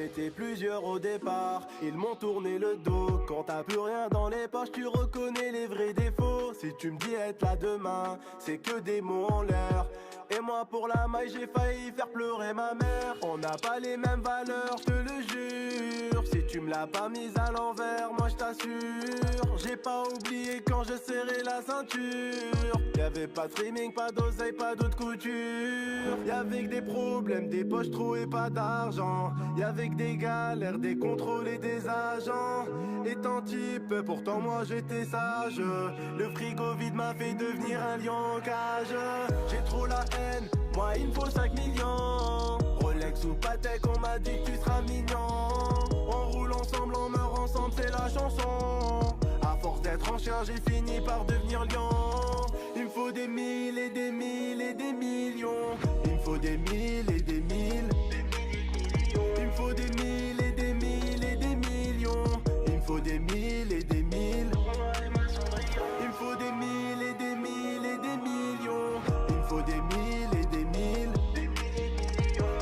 était plusieurs au départ, ils m'ont tourné le dos. Quand t'as plus rien dans les poches, tu reconnais les vrais défauts. Si tu me dis être là demain, c'est que des mots en l'air. Et moi pour la maille j'ai failli faire pleurer ma mère. On n'a pas les mêmes valeurs, je te le jure. Si tu me l'as pas mise à l'envers, moi je t'assure. J'ai pas oublié quand je serrais la ceinture. Y'avait pas de streaming, pas d'oseille, pas d'autre couture. Y'avait que des problèmes, des poches trouées, pas d'argent. Y'avait que des galères, des contrôles et des agents. Étant type, pourtant moi j'étais sage. Le frigo vide m'a fait devenir un lion en cage. J'ai trop la haine, moi il me faut 5 millions. Rolex ou Patek, on m'a dit que tu seras mignon. On roule ensemble, on meurt ensemble, c'est la chanson. À force d'être en chien, j'ai fini par devenir lion. Il me faut des mille et des mille et des millions. Il me faut des mille et des mille. Il me faut des mille et des mille et des millions. Il me faut des mille et des mille. Il me faut des mille et des mille et des millions. Il me faut des mille et des mille.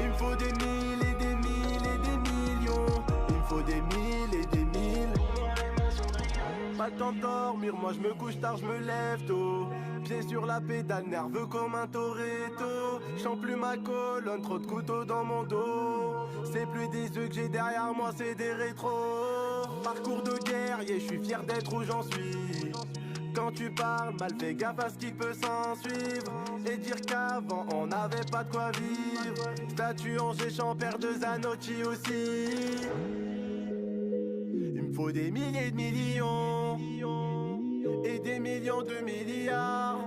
Il me faut des mille et des mille et des millions. Il me faut des mille et des mille. Pas le temps de dormir, moi je me couche tard, je me lève tôt. Pieds sur la pédale, nerveux comme un Toretto. J'sens plus ma colonne, trop de couteaux dans mon dos. C'est plus des œufs que j'ai derrière moi, c'est des rétros. Parcours de guerrier, je suis fier d'être où j'en suis. Quand tu parles mal, fais gaffe à ce qui peut s'en suivre. Et dire qu'avant on n'avait pas de quoi vivre. Statue en géchant, père de Zanotti aussi. Il me faut des milliers de millions et des millions de milliards.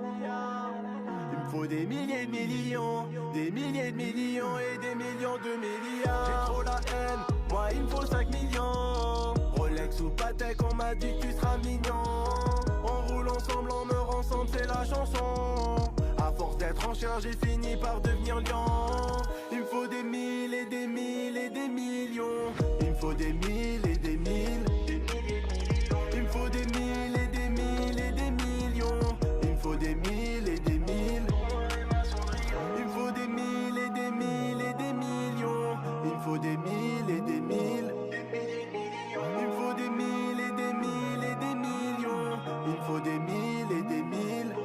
Il me faut des milliers de millions, des milliers de millions et des millions de milliards. J'ai trop la haine, moi il me faut 5 millions. Rolex ou Patek, on m'a dit que tu seras mignon. On roule ensemble, on meurt ensemble, c'est la chanson. À force d'être en chien, j'ai fini par devenir lion. Il me faut des mille et des mille et des millions. Il me faut des mille et des mille. Il me faut des mille et des mille et des millions. Il me faut des mille et des mille. Il me faut des mille et des mille et des millions. Il me faut des mille et des mille. Il me faut des mille et des mille et des millions. Il me faut des mille et des mille.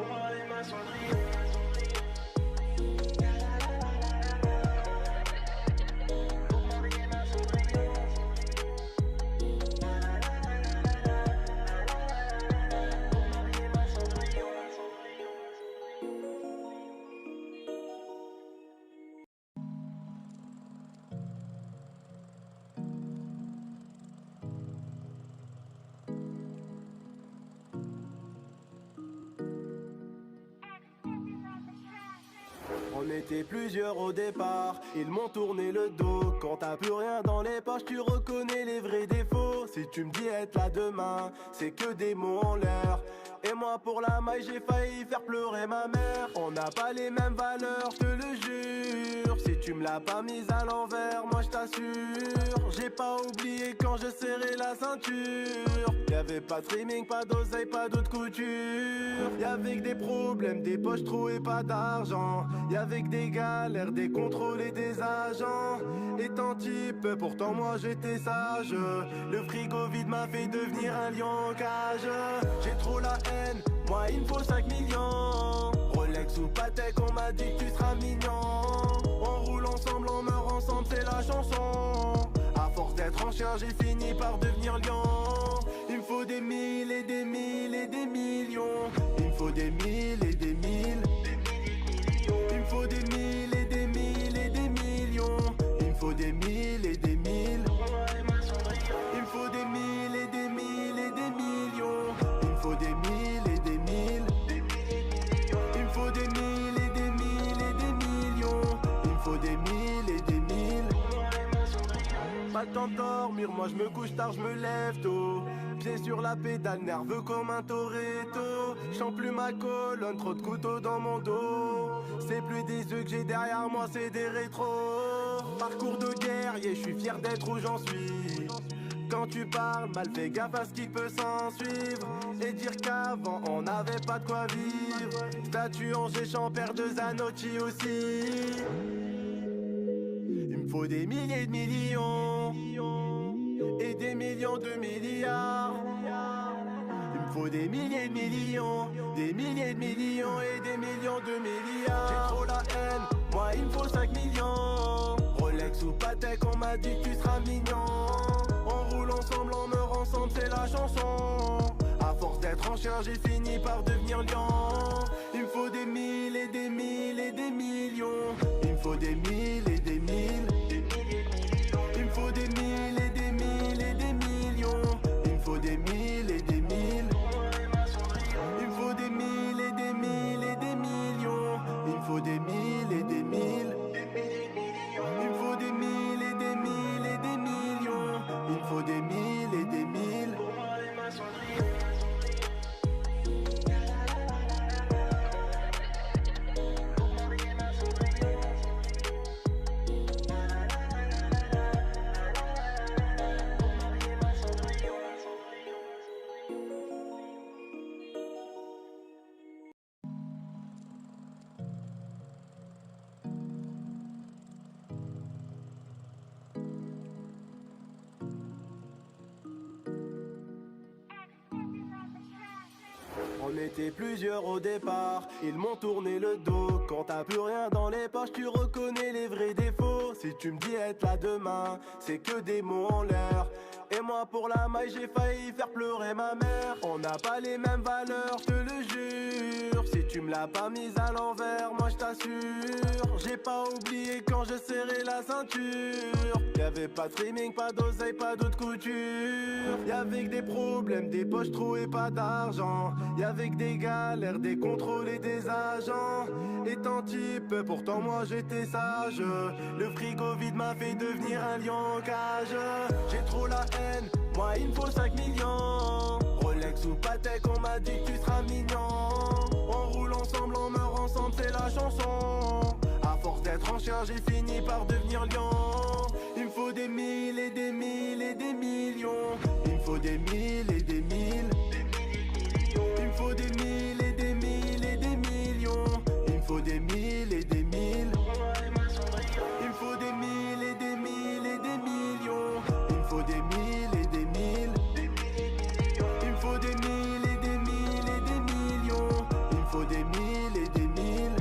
On était plusieurs au départ, ils m'ont tourné le dos. Quand t'as plus rien dans les poches, tu reconnais les vrais défauts. Si tu me dis être là demain, c'est que des mots en l'air. Et moi pour la maille j'ai failli faire pleurer ma mère. On n'a pas les mêmes valeurs, je te le jure. Si tu me l'as pas mise à l'envers, moi je t'assure. J'ai pas oublié quand je serrais la ceinture. Y'avait pas de streaming, pas d'oseille, pas d'autre couture. Y'avait que des problèmes, des poches trouées, pas d'argent. Y'avait que des galères, des contrôles et des agents. Étant type, pourtant moi j'étais sage. Le frigo vide m'a fait devenir un lion en cage. J'ai trop la haine, moi il me faut 5 millions. Rolex ou Patek, on m'a dit que tu seras mignon. On roule ensemble, on meurt ensemble, c'est la chanson. À force d'être en chien, j'ai fini par devenir lion. Il me faut des mille et des mille et des millions. Il me faut des mille et des mille. Il me faut des mille et des mille et des millions. Il me faut des mille et des mille. Il me faut des mille et des mille et des millions. Il me faut des mille et des mille. Il me faut des mille et des mille et des millions. Il me faut des mille et des mille. Pas le temps de dormir, moi je me couche tard, je me lève tôt. Pieds sur la pédale, nerveux comme un Toretto. J'sens plus ma colonne, trop de couteaux dans mon dos. C'est plus des œufs que j'ai derrière moi, c'est des rétros. Parcours de guerrier, je suis fier d'être où j'en suis. Quand tu parles mal, fais gaffe à ce qui peut s'en suivre. Et dire qu'avant on n'avait pas de quoi vivre. Statue en géchant, père de Zanotti aussi. Il me faut des milliers de millions millions de milliards. Il me faut des milliers de millions, des milliers de millions et des millions de milliards. J'ai trop la haine, moi il me faut 5 millions. Rolex ou Patek, on m'a dit que tu seras mignon. On roule ensemble, on meurt ensemble, c'est la chanson. À force d'être en chien, j'ai fini par devenir lion. Il me faut des mille et des mille et des millions. Il me faut des mille et des mille. Il me faut des mille et des mille et des millions. Il me faut des mille et des mille. Il me faut des mille et des mille et des millions. Il me faut des mille et des mille. Il me faut des mille et des mille et des millions. Il me faut des mille et des mille. On était plusieurs au départ, ils m'ont tourné le dos. Quand t'as plus rien dans les poches, tu reconnais les vrais défauts. Si tu me dis être là demain, c'est que des mots en l'air. Et moi pour la maille, j'ai failli faire pleurer ma mère. On n'a pas les mêmes valeurs, je te le jure. Si tu me l'as pas mise à l'envers, moi je t'assure. J'ai pas oublié quand je serrais la ceinture. Y'avait pas de streaming, pas d'oseille, pas d'autre couture. Y'avait que des problèmes, des poches trouées, pas d'argent. Y'avait que des galères, des contrôles et des agents. Étant type, pourtant moi j'étais sage. Le frigo vide m'a fait devenir un lion en cage. J'ai trop la haine, moi il me faut 5 millions. Rolex ou Patek, on m'a dit que tu seras mignon. On roule ensemble, on meurt ensemble, c'est la chanson. À force d'être en chien, j'ai fini par devenir lion. Il me faut des mille et des mille et des millions. Il me faut des mille et des mille. Il me faut des mille et des mille et des millions. Il me faut des mille et des mille. Il me faut des mille et des mille et des millions. Il me faut des mille et des mille. Il me faut des mille et des mille et des millions. Il me faut des mille et des mille.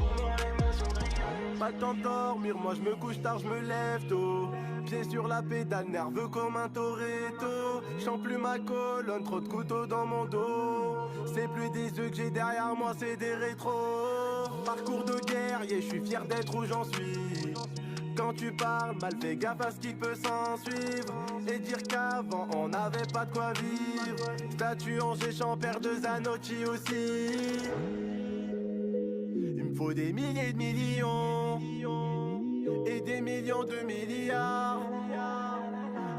Pas le temps de dormir, moi je me couche tard, je me lève tôt. Pieds sur la pédale, nerveux comme un Toretto. J'sens plus ma colonne, trop de couteaux dans mon dos. C'est plus des yeux que j'ai derrière moi, c'est des rétros. Parcours de guerrier, je suis fier d'être où j'en suis. Quand tu parles mal, fais gaffe à ce qui peut s'en suivre. Et dire qu'avant on n'avait pas de quoi vivre. Statue en géchant, paire de Zanotti aussi. Il me faut des milliers de millions et des millions de milliards.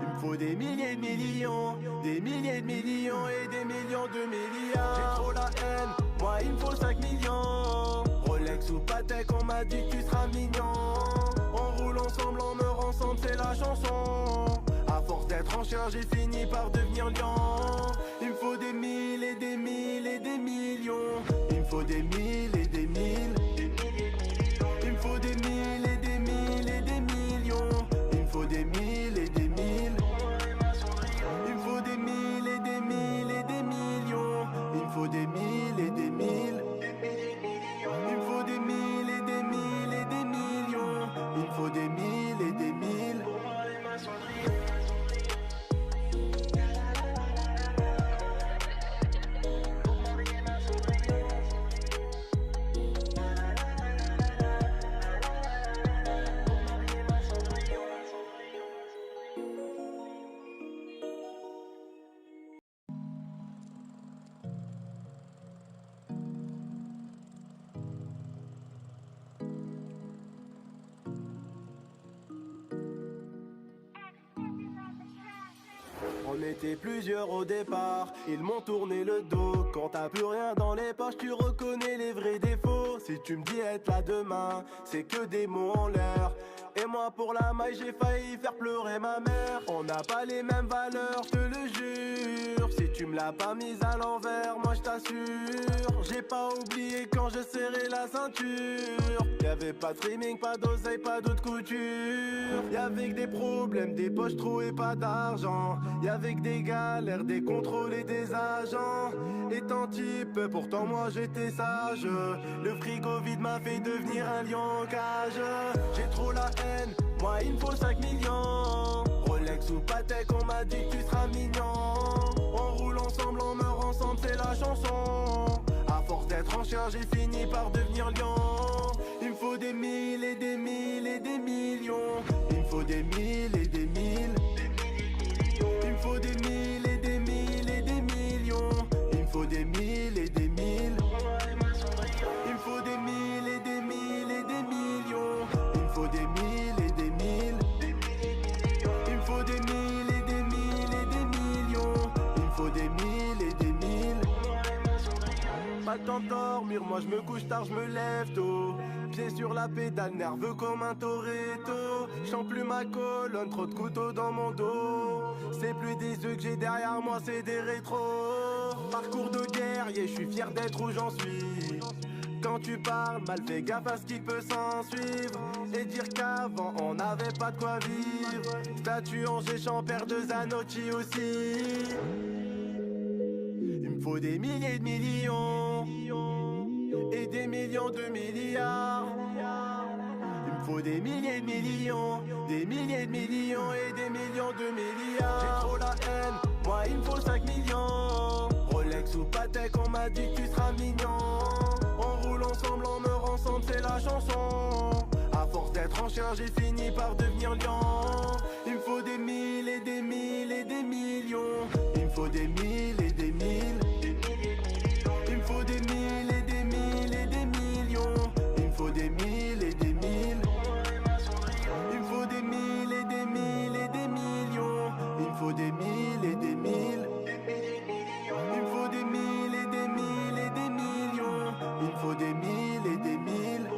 Il me faut des milliers de millions, des milliers de millions et des millions de milliards. J'ai trop la haine, moi il me faut 5 millions. Rolex ou Patek, on m'a dit que tu seras mignon. On roule ensemble, on meurt ensemble, c'est la chanson. À force d'être en chien, j'ai fini par devenir lion. Il me faut des mille et des mille et des millions. Il me faut des mille et des mille. Il me faut des mille et des mille et des millions. Il me faut des mille et des mille. Il me faut des mille et des mille et des millions. Il me faut des mille et des mille. Il me faut des mille et des mille et des millions. Il me faut des mille et des mille. On était plusieurs au départ, ils m'ont tourné le dos. Quand t'as plus rien dans les poches, tu reconnais les vrais défauts. Si tu me dis être là demain, c'est que des mots en l'air. Et moi pour la maille, j'ai failli faire pleurer ma mère. On n'a pas les mêmes valeurs, je te le jure. Si tu me l'as pas mise à l'envers, moi je t'assure. J'ai pas oublié quand je serrais la ceinture. Y'avait pas de streaming, pas d'oseille, pas d'autre couture. Y'avait que des problèmes, des poches trouées, pas d'argent. Y'avait que des galères, des contrôles et des agents. Étant type, pourtant moi j'étais sage. Le frigo vide m'a fait devenir un lion en cage. J'ai trop la haine, moi il me faut 5 millions. Rolex ou Patek, on m'a dit que tu seras mignon. On roule ensemble, on meurt ensemble, c'est la chanson. À force d'être en chien, j'ai fini par devenir lion. Il me faut des mille et des mille et des millions. Il me faut des mille et des mille. Il me faut des mille et des mille et des millions. Il me faut des mille et des mille. Il me faut des mille et des mille et des millions. Il me faut des mille et des mille. Il me faut des mille et des mille et des millions. Il me faut des mille et des mille. Pas le temps de dormir, moi je me couche tard, je me lève tôt. Pieds sur la pédale, nerveux comme un Toretto. J'sens plus ma colonne, trop de couteaux dans mon dos. C'est plus des œufs que j'ai derrière moi, c'est des rétros. Parcours de guerrier, je suis fier d'être où j'en suis. Quand tu parles mal, fais gaffe à ce qui peut s'en suivre. Et dire qu'avant on n'avait pas de quoi vivre. Statue en géchant, père de Zanotti aussi. Il me faut des milliers de millions et des millions de milliards. Il me faut des milliers de millions, des milliers de millions et des millions de milliards. J'ai trop la haine, moi il me faut 5 millions. Rolex ou Patek, on m'a dit que tu seras mignon. On roule ensemble, on meurt ensemble, c'est la chanson. À force d'être en chien, j'ai fini par devenir lion. Il me faut des mille et des mille et des millions. Il me faut des mille et des mille. Il me faut des mille et des mille et des millions. Il me faut des mille et des mille. Il me faut des mille et des mille et des millions. Il me faut des mille et des mille. Il me faut des mille et des mille et des millions. Il me faut des mille et des mille.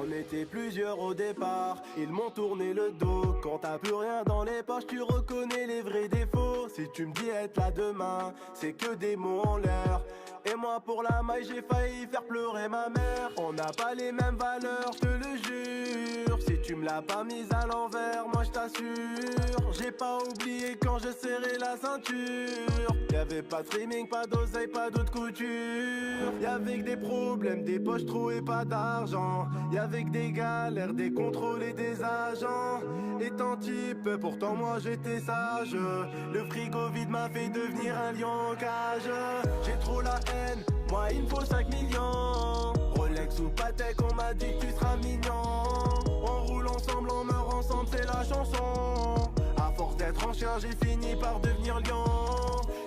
On était plusieurs au départ, ils m'ont tourné le dos. Quand t'as plus rien dans les poches, tu reconnais les vrais défauts. Si tu me dis être là demain, c'est que des mots en l'air. Et moi pour la maille, j'ai failli faire pleurer ma mère. On n'a pas les mêmes valeurs, je te le jure. Si tu me l'as pas mise à l'envers, moi je t'assure. J'ai pas oublié quand je serrais la ceinture. Y'avait pas de streaming, pas d'oseille, pas d'autre couture. Y'avait que des problèmes, des poches trouées, pas d'argent. Y'avait que des galères, des contrôles et des agents. Étant type, pourtant moi j'étais sage. Le frigo vide m'a fait devenir un lion en cage. J'ai trop la haine, moi il me faut 5 millions. Rolex ou Patek, on m'a dit que tu seras mignon. On roule ensemble, on meurt ensemble, c'est la chanson. À force d'être en chien, j'ai fini par devenir lion.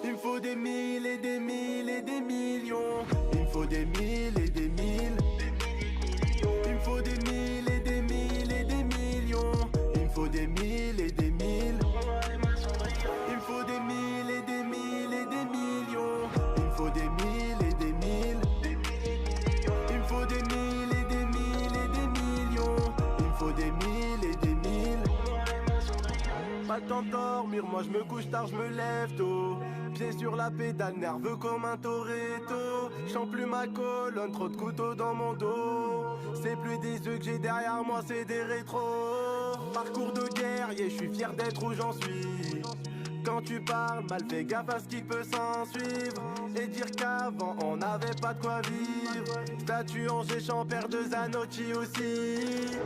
Il me faut des mille et des mille et des millions. Il me faut des mille et des mille. Il me faut des mille et des mille et des millions. Il me faut des mille et des mille. Il me faut des mille et des mille et des millions. Il me faut des mille et des mille. Il me faut des mille et des mille et des millions. Il me faut des mille et des mille. Pas le temps de dormir, moi je me couche tard, je me lève tôt. Pieds sur la pédale, nerveux comme un Toretto. J'sens plus ma colonne, trop de couteaux dans mon dos. C'est plus des œufs que j'ai derrière moi, c'est des rétros. Parcours de guerrier, je suis fier d'être où j'en suis. Quand tu parles mal, fais gaffe à ce qui peut s'en suivre. Et dire qu'avant on n'avait pas de quoi vivre. Statue en géchant, père de Zanotti aussi.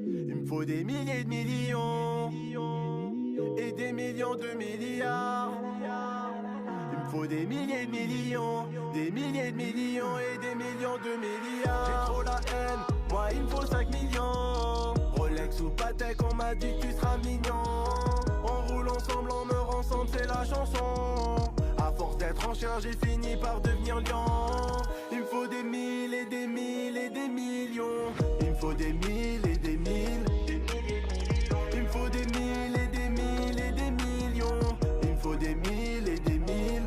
Il me faut des milliers de millions et des millions de milliards. Il me faut des milliers de millions, des milliers de millions et des millions de milliards. J'ai trop la haine, moi il me faut 5 millions. Rolex ou Patek, on m'a dit que tu seras mignon. On roule ensemble, on meurt ensemble, c'est la chanson. À force d'être en chien, j'ai fini par devenir lion. Il me faut des mille et des mille et des millions. Il me faut des mille et des mille. Il me faut des mille et des mille et des millions. Il me faut des mille et des mille.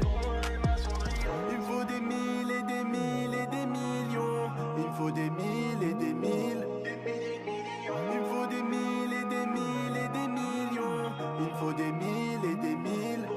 Il me faut des mille et des mille et des millions. Il me faut des mille et des mille. Il me faut des mille et des mille et des millions. Il me faut des mille et des mille.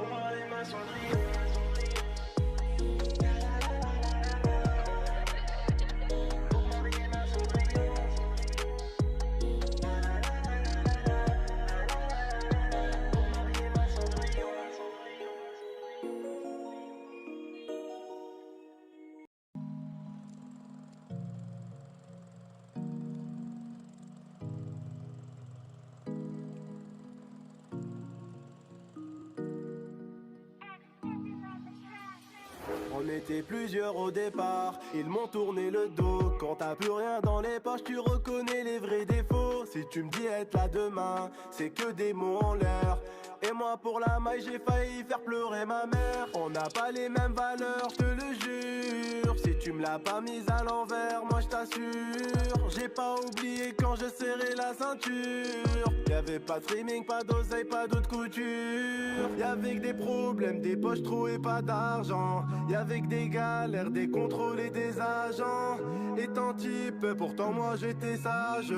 On était plusieurs au départ, ils m'ont tourné le dos. Quand t'as plus rien dans les poches, tu reconnais les vrais défauts. Si tu me dis être là demain, c'est que des mots en l'air. Et moi pour la maille, j'ai failli faire pleurer ma mère. On n'a pas les mêmes valeurs, je te le jure. Si tu me l'as pas mise à l'envers, moi je t'assure. J'ai pas oublié quand je serrais la ceinture. Y'avait pas de streaming, pas d'oseille, pas d'autre couture. Y'avait que des problèmes, des poches trouées, pas d'argent. Y'avait que des galères, des contrôles et des agents. Étant type, pourtant moi j'étais sage.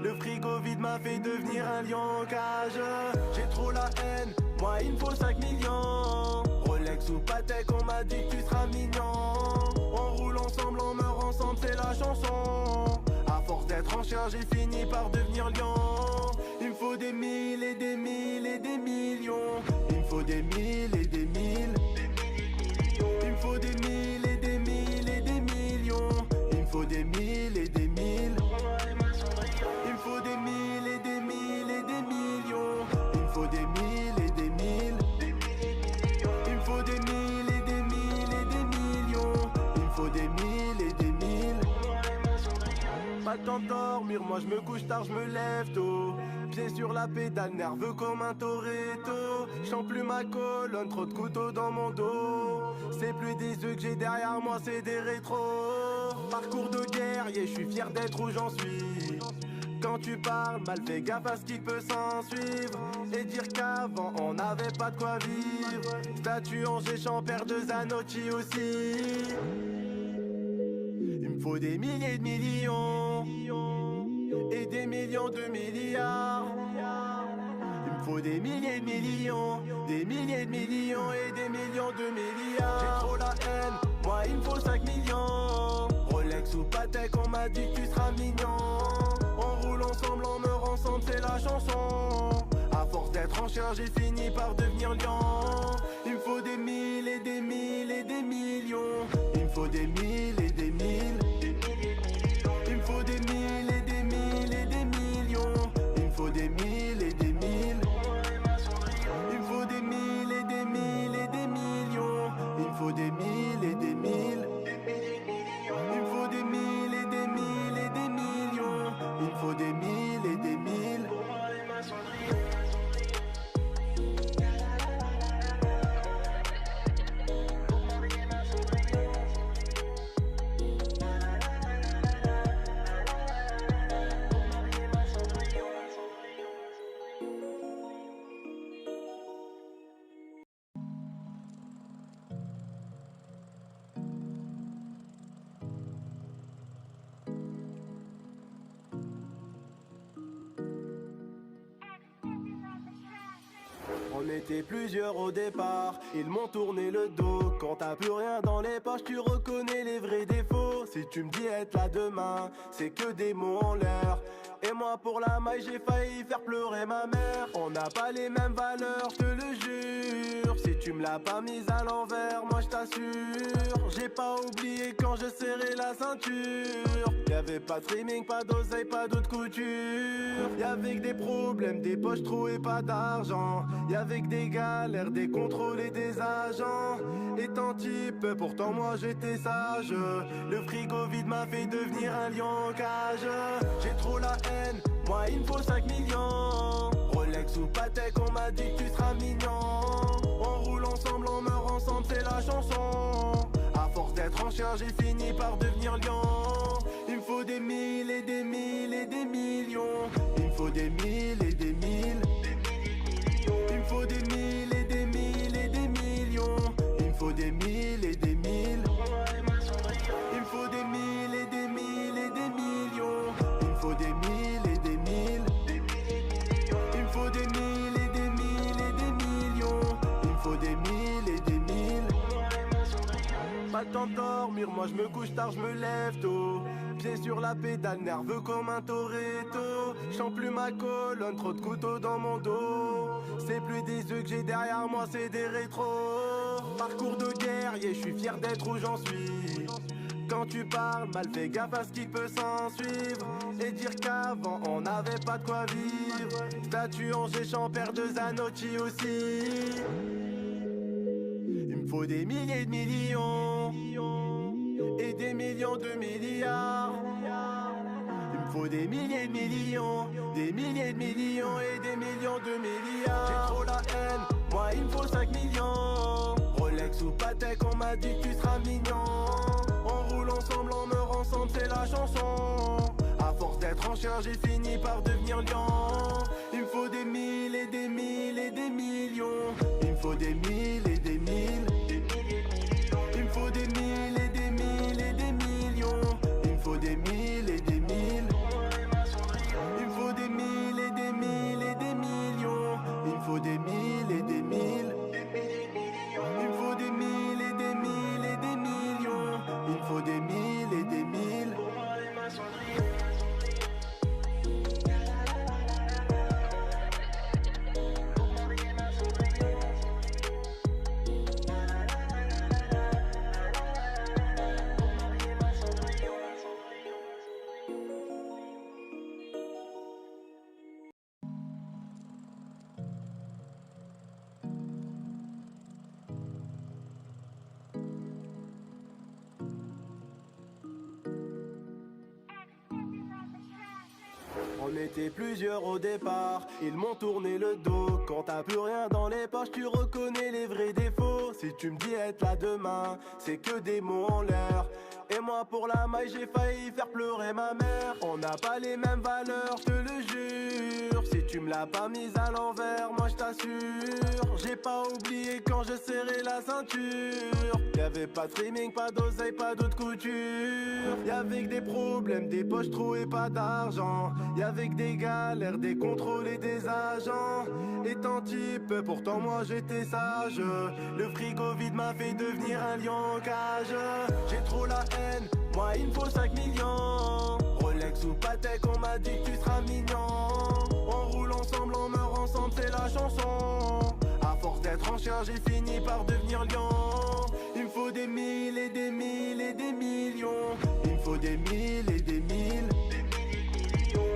Le frigo vide m'a fait devenir un lion en cage. J'ai trop la haine, moi il me faut 5 millions. Rolex ou Patek, on m'a dit que tu seras mignon. On roule ensemble, on meurt ensemble, c'est la chanson. À force d'être en chien, j'ai fini par devenir lion. Il me faut des mille et des mille et des millions. Il me faut des mille et des mille. Il me faut des mille et des mille et des millions. Il me faut des mille et des mille. Il me faut des mille et des mille et des millions. Il me faut des mille et des mille. Il me faut des mille et des mille et des millions. Il me faut des mille et des mille. Pas le temps de dormir, moi je me couche tard, je me lève tôt. Pieds sur la pédale, nerveux comme un Toretto. J'sens plus ma colonne, trop de couteaux dans mon dos. C'est plus des œufs que j'ai derrière moi, c'est des rétros. Parcours de guerrier, je suis fier d'être où j'en suis. Quand tu parles mal, fais gaffe à ce qui peut s'en suivre. Et dire qu'avant on n'avait pas de quoi vivre. Statue en géchant, paire de Zanotti aussi. Il me faut des milliers de millions et des millions de milliards. Il me faut des milliers de millions, des milliers de millions et des millions de milliards. J'ai trop la haine, moi il me faut 5 millions. Rolex ou Patek, on m'a dit que tu seras mignon. On roule ensemble, on meurt ensemble, c'est la chanson. À force d'être en chien, j'ai fini par devenir lion. Il me faut des mille et des mille et des millions. Il me faut des mille et des mille. Il me faut des mille et des mille et des millions. Il me faut des mille et des mille. Il me faut des mille et des mille et des millions. Il me faut des mille et des mille. Il me faut des mille et des mille et des millions. Il me faut des mille et des mille. On était plusieurs au départ, ils m'ont tourné le dos. Quand t'as plus rien dans les poches, tu reconnais les vrais défauts. Si tu me dis être là demain, c'est que des mots en l'air. Et moi pour la maille, j'ai failli faire pleurer ma mère. On n'a pas les mêmes valeurs, je te le jure. Si tu me l'as pas mise à l'envers, moi je t'assure. J'ai pas oublié quand je serrais la ceinture. Y'avait pas de streaming, pas d'oseille, pas d'autre couture. Y'avait que des problèmes, des poches trouées, pas d'argent. Y'avait que des galères, des contrôles et des agents. Étant type, pourtant moi j'étais sage. Le frigo vide m'a fait devenir un lion en cage. J'ai trop la haine, moi il me faut 5 millions. Rolex Rolex ou Patek, on m'a dit que tu seras mignon. On roule ensemble, on meurt ensemble, c'est la chanson. À force d'être en chien, j'ai fini par devenir lion. Il me faut des mille et des mille et des millions. Il me faut des mille et des mille. Il me faut des mille et des mille et des millions. Il me faut des mille et des mille. Il me faut des mille et des mille et des millions. Il me faut des mille et des mille. Il me faut des mille et des mille et des millions. Il me faut des mille et des mille. Pas le temps de dormir, moi je me couche tard, je me lève tôt. Pieds sur la pédale, nerveux comme un Toretto. J'sens plus ma colonne, trop de couteaux dans mon dos. C'est plus des œufs que j'ai derrière moi, c'est des rétros. Parcours de guerrier, je suis fier d'être où j'en suis. Quand tu parles mal, fais gaffe à ce qui peut s'en suivre. Et dire qu'avant on n'avait pas de quoi vivre. Statue en géchant, père de Zanotti aussi. Il me faut des milliers de millions et des millions de milliards. Il me faut des milliers de millions, des milliers de millions et des millions de milliards. J'ai trop la haine, moi il me faut 5 millions. Rolex ou Patek, on m'a dit que tu seras mignon. On roule ensemble, on meurt ensemble, c'est la chanson. À force d'être en chien, j'ai fini par devenir lion. Il me faut des mille et des mille et des millions. Il me faut des mille et des mille. Il me faut des mille et des mille et des millions. Il me faut des mille et des mille. Il me faut des mille et des mille et des millions. Il me faut des mille et des mille. Il me faut des mille et des mille et des millions. Il me faut des mille et des mille. On était plusieurs au départ, ils m'ont tourné le dos. Quand t'as plus rien dans les poches, tu reconnais les vrais défauts. Si tu me dis être là demain, c'est que des mots en l'air. Et moi pour la maille, j'ai failli faire pleurer ma mère. On n'a pas les mêmes valeurs, je te le jure. Si tu me l'as pas mise à l'envers, moi je t'assure. J'ai pas oublié quand je serrais la ceinture. Y'avait pas de streaming, pas d'oseille, pas d'autre couture. Y'avait que des problèmes, des poches trouées, pas d'argent. Y'avait que des galères, des contrôles et des agents. Étant type, pourtant moi j'étais sage. Le frigo vide m'a fait devenir un lion en cage. J'ai trop la haine, moi il me faut 5 millions. Rolex ou Patek, on m'a dit que tu seras mignon. On roule ensemble, on meurt ensemble, c'est la chanson. À force d'être en chien, j'ai fini par devenir lion. Il me faut des mille et des mille et des millions. Il me faut des mille et des mille.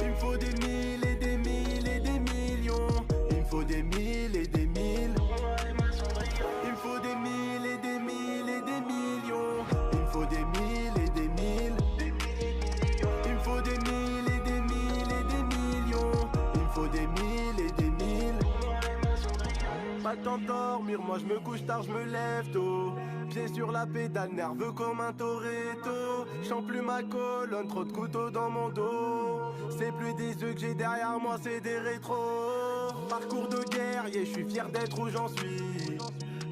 Il me faut des mille et des mille et des millions. Il me faut des mille et des mille. Il me faut des mille et des mille et des millions. Il me faut des mille et des mille. Il me faut des mille et des mille et des millions. Il me faut des mille et des mille. Pas le temps de dormir, moi je me couche tard, je me lève tôt. Pieds sur la pédale, nerveux comme un Toretto. J'sens plus ma colonne, trop de couteaux dans mon dos. C'est plus des œufs que j'ai derrière moi, c'est des rétros. Parcours de guerrier, je suis fier d'être où j'en suis.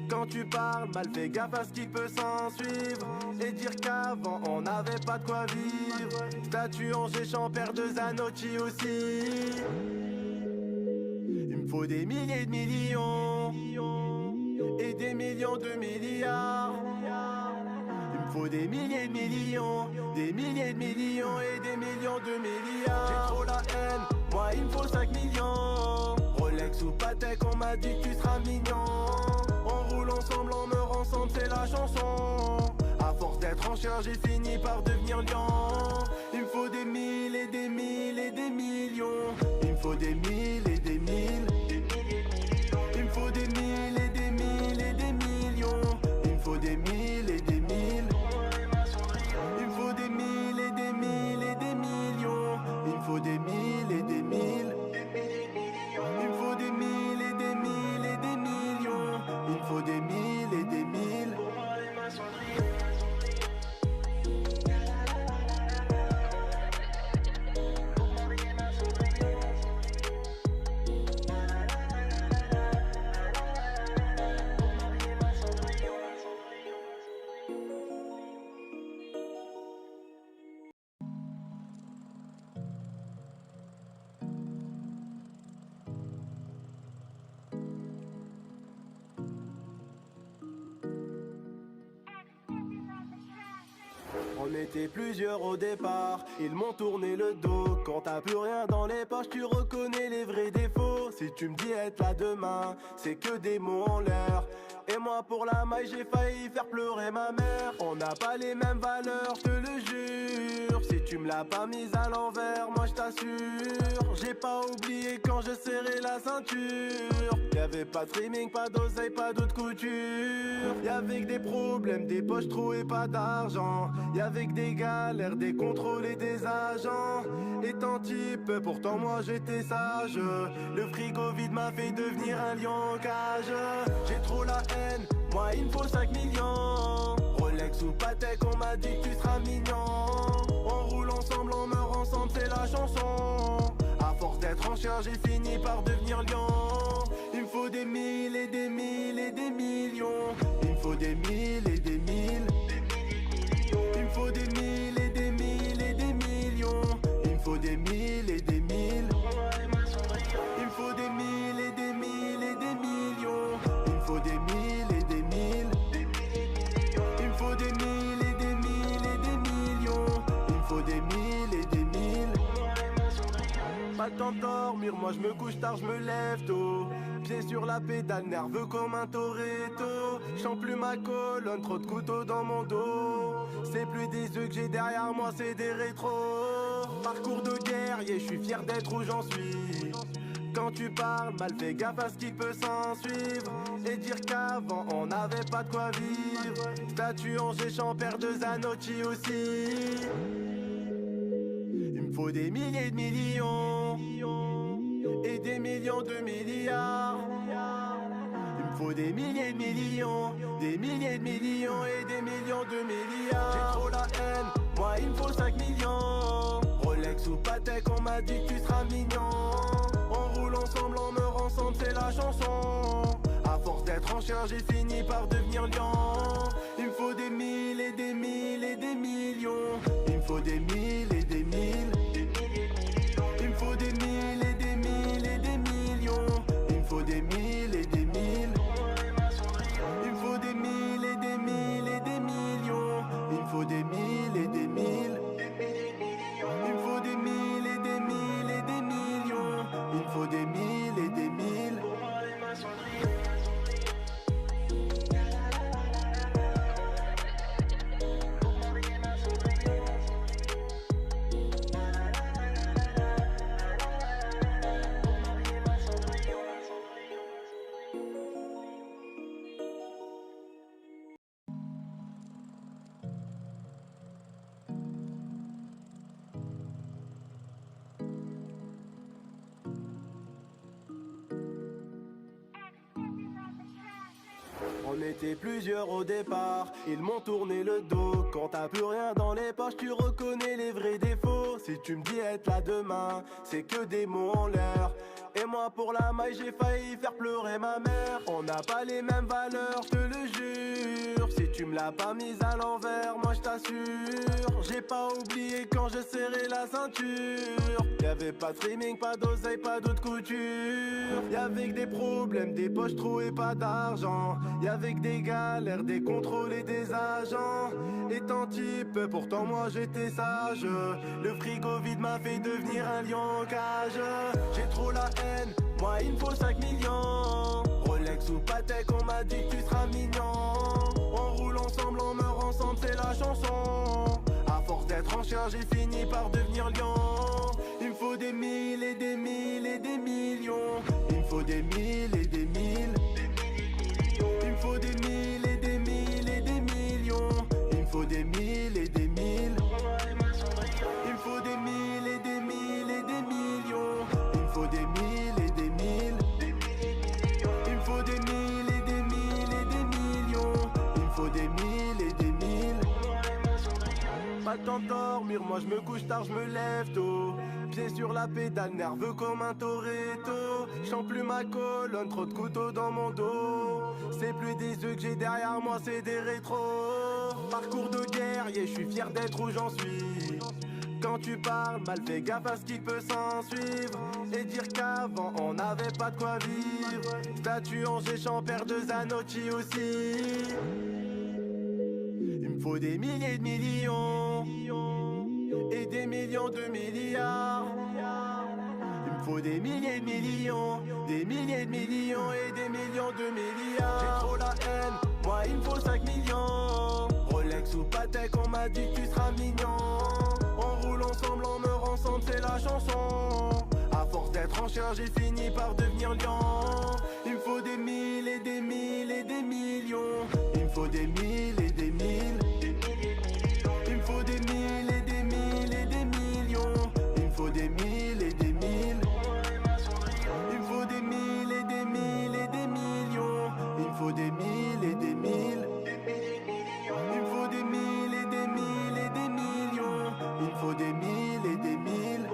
Quand tu parles mal, fais gaffe à ce qui peut s'en suivre. Et dire qu'avant on n'avait pas de quoi vivre. Statue en géchant, père de Zanotti aussi. Il me faut des milliers de millions et des millions de milliards. Il me faut des milliers de millions, des milliers de millions et des millions de milliards. J'ai trop la haine, moi il me faut 5 millions. Rolex ou Patek, on m'a dit que tu seras mignon. On roule ensemble, on meurt ensemble, c'est la chanson. À force d'être en chien, j'ai fini par devenir lion. Il me faut des mille et des mille et des millions. Il me faut des mille et des mille. Il me faut des mille et des mille et des millions. Il me faut des mille et des mille. Il me faut des mille et des mille et des millions. Il me faut des mille et des mille. Il me faut des était plusieurs au départ, ils m'ont tourné le dos. Quand t'as plus rien dans les poches, tu reconnais les vrais défauts. Si tu me dis être là demain, c'est que des mots en l'air. Et moi pour la maille j'ai failli faire pleurer ma mère. On n'a pas les mêmes valeurs, je te le jure. Si tu me l'as pas mise à l'envers, moi je t'assure. J'ai pas oublié quand je serrais la ceinture. Y'avait pas de trimming, pas d'oseille, pas d'autre couture. Y'avait que des problèmes, des poches trouées, pas d'argent. Y'avait que des galères, des contrôles et des agents. Étant type, pourtant moi j'étais sage. Le frigo vide m'a fait devenir un lion en cage. J'ai trop la haine, moi il me faut 5 millions. Rolex ou Patek, on m'a dit que tu seras mignon. On roule ensemble, on meurt ensemble, c'est la chanson. À force d'être en chien, j'ai fini par devenir lion. Il me faut des mille et des mille et des millions. Il me faut des mille et des mille. Il me faut des mille et des mille et des millions. Il me faut des mille et des mille. Il me faut des mille et des mille et des millions. Il me faut des mille et des mille. Il me faut des mille et des mille et des millions. Il me faut des mille et des mille. Pas le temps de dormir, moi je me couche tard, je me lève tôt. Pieds sur la pédale, nerveux comme un Toretto. J'sens plus ma colonne, trop de couteaux dans mon dos. C'est plus des œufs que j'ai derrière moi, c'est des rétros. Parcours de guerrier, je suis fier d'être où j'en suis. Quand tu parles mal, fais gaffe à ce qui peut s'en suivre. Et dire qu'avant on n'avait pas de quoi vivre. Statue en géchant, père de Zanotti aussi. Il me faut des milliers de millions et des millions de milliards. Il me faut des milliers de millions, des milliers de millions et des millions de milliards. J'ai trop la haine, moi il me faut 5 millions. Rolex ou Patek, on m'a dit que tu seras mignon. On roule ensemble, on meurt ensemble, c'est la chanson. À force d'être en chien, j'ai fini par devenir lion. Il me faut des mille et des mille et des millions. Il me faut des mille et des mille. Il me faut des mille et des mille et des millions. Il me faut des mille et des mille. Il me faut des mille et des mille et des millions. Il me faut des mille et des mille. Il me faut des mille et des mille et des millions. Il me faut des mille et des mille. On était plusieurs au départ, ils m'ont tourné le dos. Quand t'as plus rien dans les poches, tu reconnais les vrais défauts. Si tu me dis être là demain, c'est que des mots en l'air. Et moi pour la maille, j'ai failli faire pleurer ma mère. On n'a pas les mêmes valeurs, je te le jure. Si tu me l'as pas mise à l'envers, moi je t'assure. J'ai pas oublié quand je serrais la ceinture. Y'avait pas de trimming, pas d'oseille, pas d'autre couture. Y'avait que des problèmes, des poches trouées, pas d'argent. Y'avait que des galères, des contrôles et des agents. Étant type, pourtant moi j'étais sage. Le frigo vide m'a fait devenir un lion en cage. J'ai trop la haine, moi il me faut 5 millions. Rolex ou Patek, on m'a dit que tu seras mignon. On roule ensemble, on meurt ensemble, c'est la chanson. À force d'être en chien, j'ai fini par devenir lion. Il me faut des mille et des mille et des millions. Il me faut des mille et des mille. Il me faut des mille et des mille et des millions. Il me faut des mille et des mille. Il me faut des mille et des mille et des millions. Il me faut des mille et des mille. Il me faut des mille et des mille et des millions. Il me faut des mille et des mille. Pas le temps de dormir, moi je me couche tard, je me lève tôt. Pieds sur la pédale, nerveux comme un Toretto. J'sens plus ma colonne, trop de couteaux dans mon dos. C'est plus des œufs que j'ai derrière moi, c'est des rétros. Parcours de guerrier, je suis fier d'être où j'en suis. Quand tu parles mal, fais gaffe à ce qui peut s'en suivre. Et dire qu'avant on n'avait pas de quoi vivre. Statue en géchant, père de Zanotti aussi. Il me faut des milliers de millions des millions de milliards. Il me faut des milliers de millions, des milliers de millions et des millions de milliards. J'ai trop la haine, moi il me faut 5 millions. Rolex ou Patek, on m'a dit que tu seras mignon. On roule ensemble, on meurt ensemble, c'est la chanson. À force d'être en chien, j'ai fini par devenir lion. Il me faut des mille et des mille et des millions. Il me faut des mille et des mille. Il me faut des mille et des mille et des millions. Il me faut des mille et des mille. Il me faut des mille et des mille et des millions. Il me faut des mille et des mille. Il me faut des mille et des mille et des millions. Il me faut des mille et des mille.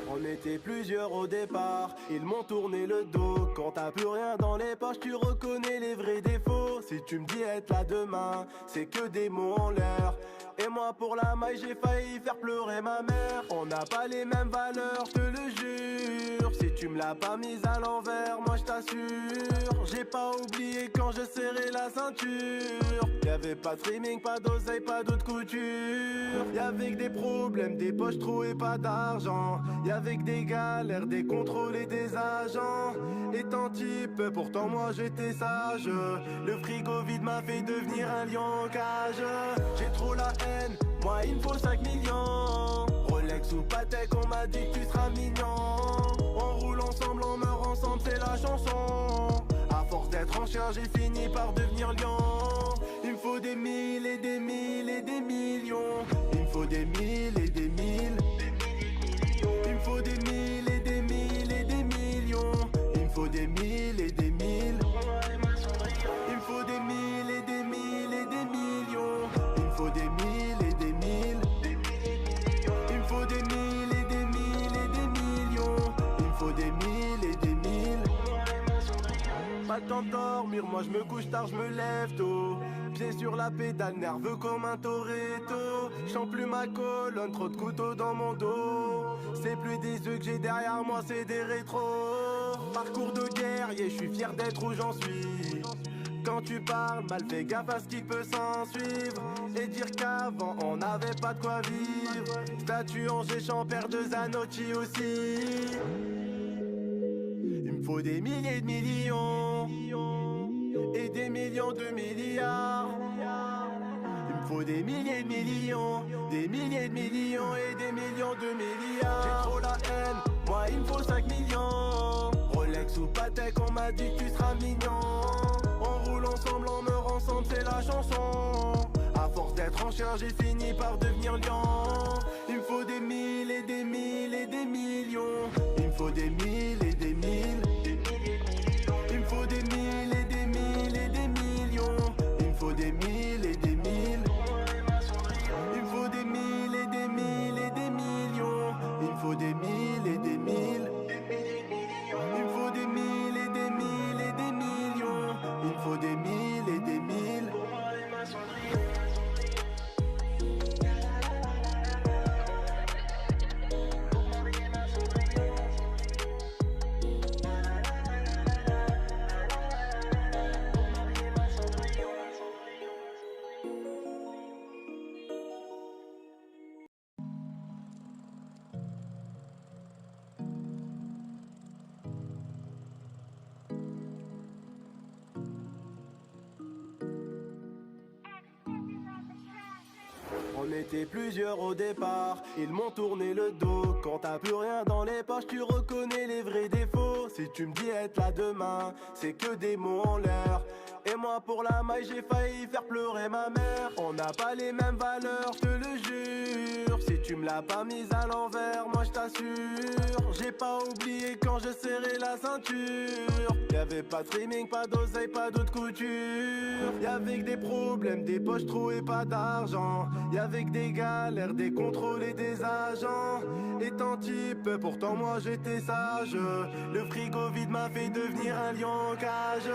On était plusieurs au départ, ils m'ont tourné le dos. Quand t'as plus rien dans les poches, tu reconnais les vrais défauts. Si tu me dis être là demain, c'est que des mots en l'air. Et moi pour la maille, j'ai failli faire pleurer ma mère. On n'a pas les mêmes valeurs, je te le jure. Si tu me l'as pas mise à l'envers, moi je t'assure. J'ai pas oublié quand je serrais la ceinture. Y'avait pas de streaming, pas d'oseille, pas d'autre couture. Y'avait que des problèmes, des poches trouées, pas d'argent. Y'avait que des galères, des contrôles et des agents. Étant type, pourtant moi j'étais sage. Le frigo vide m'a fait devenir un lion en cage. J'ai trop la haine, moi il me faut 5 millions. Rolex ou Patek, on m'a dit que tu seras mignon. On roule ensemble, on meurt ensemble, c'est la chanson. À force d'être en chien, j'ai fini par devenir lion. Il me faut des mille et des mille et des millions. Il me faut des mille et des mille. Il me faut des mille et des mille et des millions. Il me faut des mille et des mille. Il me faut des mille et des mille et des millions. Il me faut des mille et des mille. Il me faut des mille et des mille et des millions. Il me faut des mille et des mille. Pas le temps de dormir, moi je me couche tard, je me lève tôt. Pieds sur la pédale, nerveux comme un Toretto. J'sens plus ma colonne, trop de couteaux dans mon dos. C'est plus des œufs que j'ai derrière moi, c'est des rétros. Parcours de guerrier, je suis fier d'être où j'en suis. Quand tu parles mal, fais gaffe à ce qui peut s'en suivre. Et dire qu'avant on n'avait pas de quoi vivre. Statue en géchant, père de Zanotti aussi. Il me faut des milliers de millions et des millions de milliards. Il me faut des milliers de millions, des milliers de millions et des millions de milliards. J'ai trop la haine, moi il me faut 5 millions. Rolex ou Patek, on m'a dit que tu seras mignon. On roule ensemble, on meurt ensemble, c'est la chanson. À force d'être en chien, j'ai fini par devenir lion. Il me faut des mille et des mille et des millions. Il me faut des mille et des mille. Il me faut des mille et des mille et des millions. Il me faut des mille et des mille. Il me faut des mille et des mille et des millions. Il me faut des mille et des mille. Il me faut des mille et des mille et des millions. Il me faut des mille et des mille. On était plusieurs au départ, ils m'ont tourné le dos. Quand t'as plus rien dans les poches, tu reconnais les vrais défauts. Si tu me dis être là demain, c'est que des mots en l'air. Et moi pour la maille, j'ai failli faire pleurer ma mère. On n'a pas les mêmes valeurs, je te le jure. Si tu me l'as pas mise à l'envers, moi je t'assure. J'ai pas oublié quand je serrais la ceinture. Y'avait pas de streaming, pas d'oseille, pas d'autre couture. Y'avait que des problèmes, des poches trouées, pas d'argent. Y'avait que des galères, des contrôles et des agents. Étant type, pourtant moi j'étais sage. Le frigo vide m'a fait devenir un lion en cage.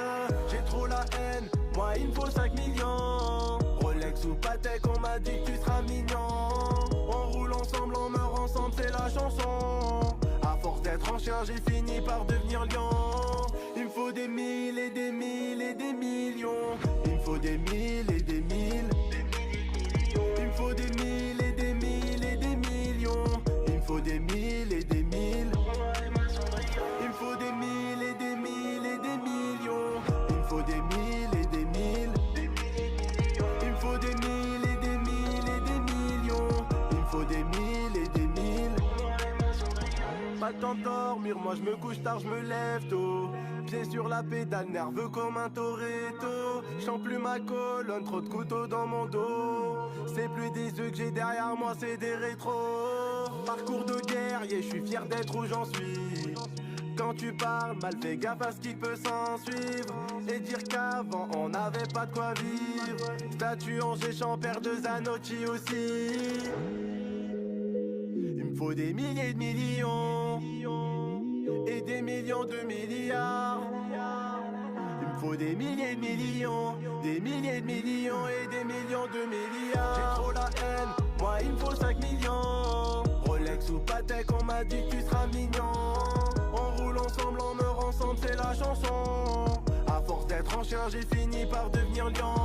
J'ai trop la haine, moi il me faut 5 millions. Rolex ou Patek, on m'a dit que tu seras mignon. On roule ensemble, on meurt ensemble, c'est la chanson. À force d'être en chien, j'ai fini par devenir lion. Il me faut des mille et des mille et des millions. Il me faut des mille et des mille. Il me faut des mille et des mille et des millions. Il me faut des mille et des mille. Il me faut des mille et des mille et des millions. Il me faut des mille et des mille. Il me faut des mille et des mille et des millions. Il me faut des mille et des mille. Pas le temps de dormir, moi je me couche tard, je me lève tôt. Pieds sur la pédale, nerveux comme un Toretto. J'sens plus ma colonne, trop de couteaux dans mon dos. C'est plus des œufs que j'ai derrière moi, c'est des rétros. Parcours de guerrier, je suis fier d'être où j'en suis. Quand tu parles mal, fais gaffe à ce qui peut s'en suivre. Et dire qu'avant on n'avait pas de quoi vivre. Statue en géchant, père de Zanotti aussi. Il me faut des milliers de millions et des millions de milliards. Il me faut des milliers de millions, des milliers de millions et des millions de milliards. J'ai trop la haine, moi il me faut 5 millions. Rolex ou Patek, on m'a dit que tu seras mignon. On roule ensemble, on meurt ensemble, c'est la chanson. À force d'être en chien, j'ai fini par devenir lion.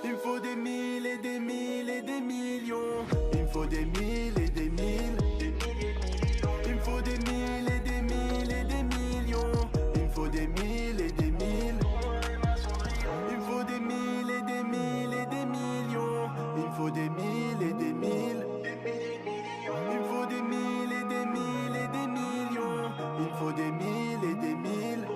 Il me faut des mille et des mille et des millions. Il me faut des mille et des mille. Il me faut des mille et des mille et des millions. Il me faut des mille et des mille. Il me faut des mille et des mille et des millions. Il me faut des mille et des mille. Il me faut des mille et des mille et des millions. Il me faut des mille et des mille.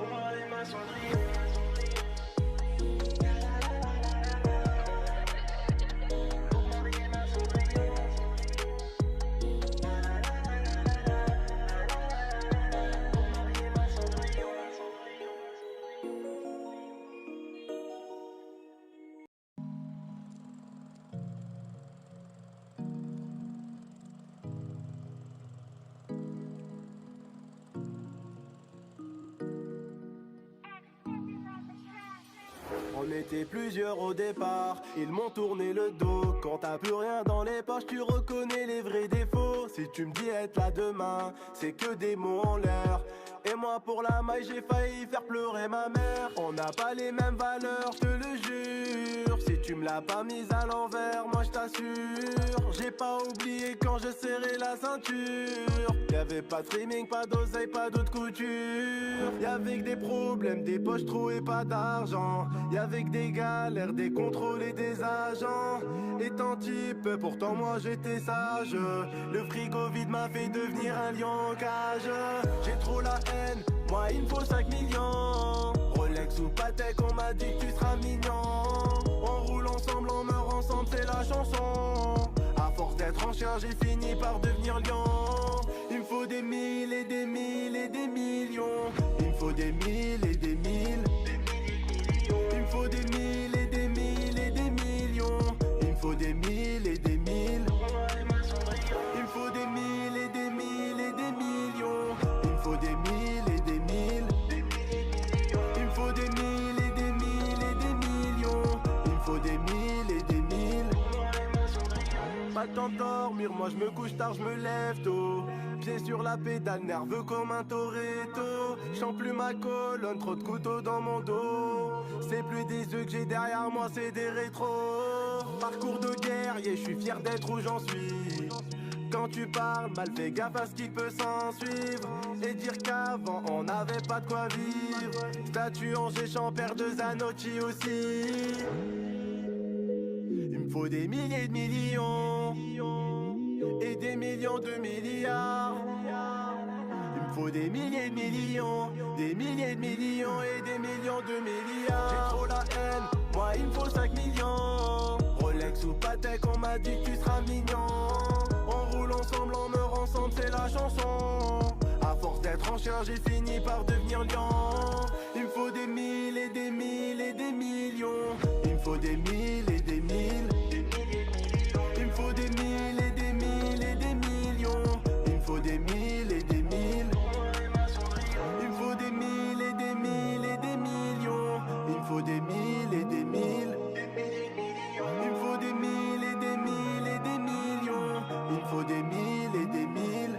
On était plusieurs au départ, ils m'ont tourné le dos. Quand t'as plus rien dans les poches, tu reconnais les vrais défauts. Si tu me dis être là demain, c'est que des mots en l'air. Et moi pour la maille, j'ai failli faire pleurer ma mère. On n'a pas les mêmes valeurs, je te le jure. Si tu me l'as pas mise à l'envers, moi je t'assure. J'ai pas oublié quand je serrais la ceinture. Y'avait pas de streaming, pas d'oseille, pas d'autre couture. Y'avait que des problèmes, des poches trouées, pas d'argent. Y'avait que des galères, des contrôles et des agents. Étant type, pourtant moi j'étais sage. Le frigo vide m'a fait devenir un lion en cage. J'ai trop la haine, moi il me faut 5 millions. Rolex ou Patek, on m'a dit que tu seras mignon. On roule ensemble, on meurt ensemble, c'est la chanson. À force d'être en chien, j'ai fini par devenir lion. Il me faut des mille et des mille et des millions. Il me faut des mille et des mille. Il me faut des mille et des mille et des millions. Il me faut des mille et des mille. Il me faut des mille et des mille et des millions. Il me faut des mille et des mille. Il me faut des mille et des mille et des millions. Il me faut des mille et des mille. Pas le temps de dormir, moi je me couche tard, je me lève tôt. Pieds sur la pédale, nerveux comme un Toretto. J'sens plus ma colonne, trop de couteaux dans mon dos. C'est plus des œufs que j'ai derrière moi, c'est des rétros. Parcours de guerrier, je suis fier d'être où j'en suis. Quand tu parles mal, fais gaffe à ce qui peut s'en suivre. Et dire qu'avant on n'avait pas de quoi vivre. Statue en géchant, père de Zanotti aussi. Il me faut des milliers de millions et des millions de milliards. Il me faut des milliers de millions, des milliers de millions et des millions de milliards. J'ai trop la haine, moi il me faut 5 millions. Rolex ou Patek, on m'a dit que tu seras mignon. On roule ensemble, on meurt ensemble, c'est la chanson. À force d'être en chien, j'ai fini par devenir lion. Il me faut des mille et des mille et des millions. Il me faut des mille et des mille. Il me faut des mille et des mille et des millions. Il me faut des mille et des mille. Il me faut des mille et des mille et des millions. Il me faut des mille et des mille. Il me faut des mille et des mille et des millions. Il me faut des mille et des mille.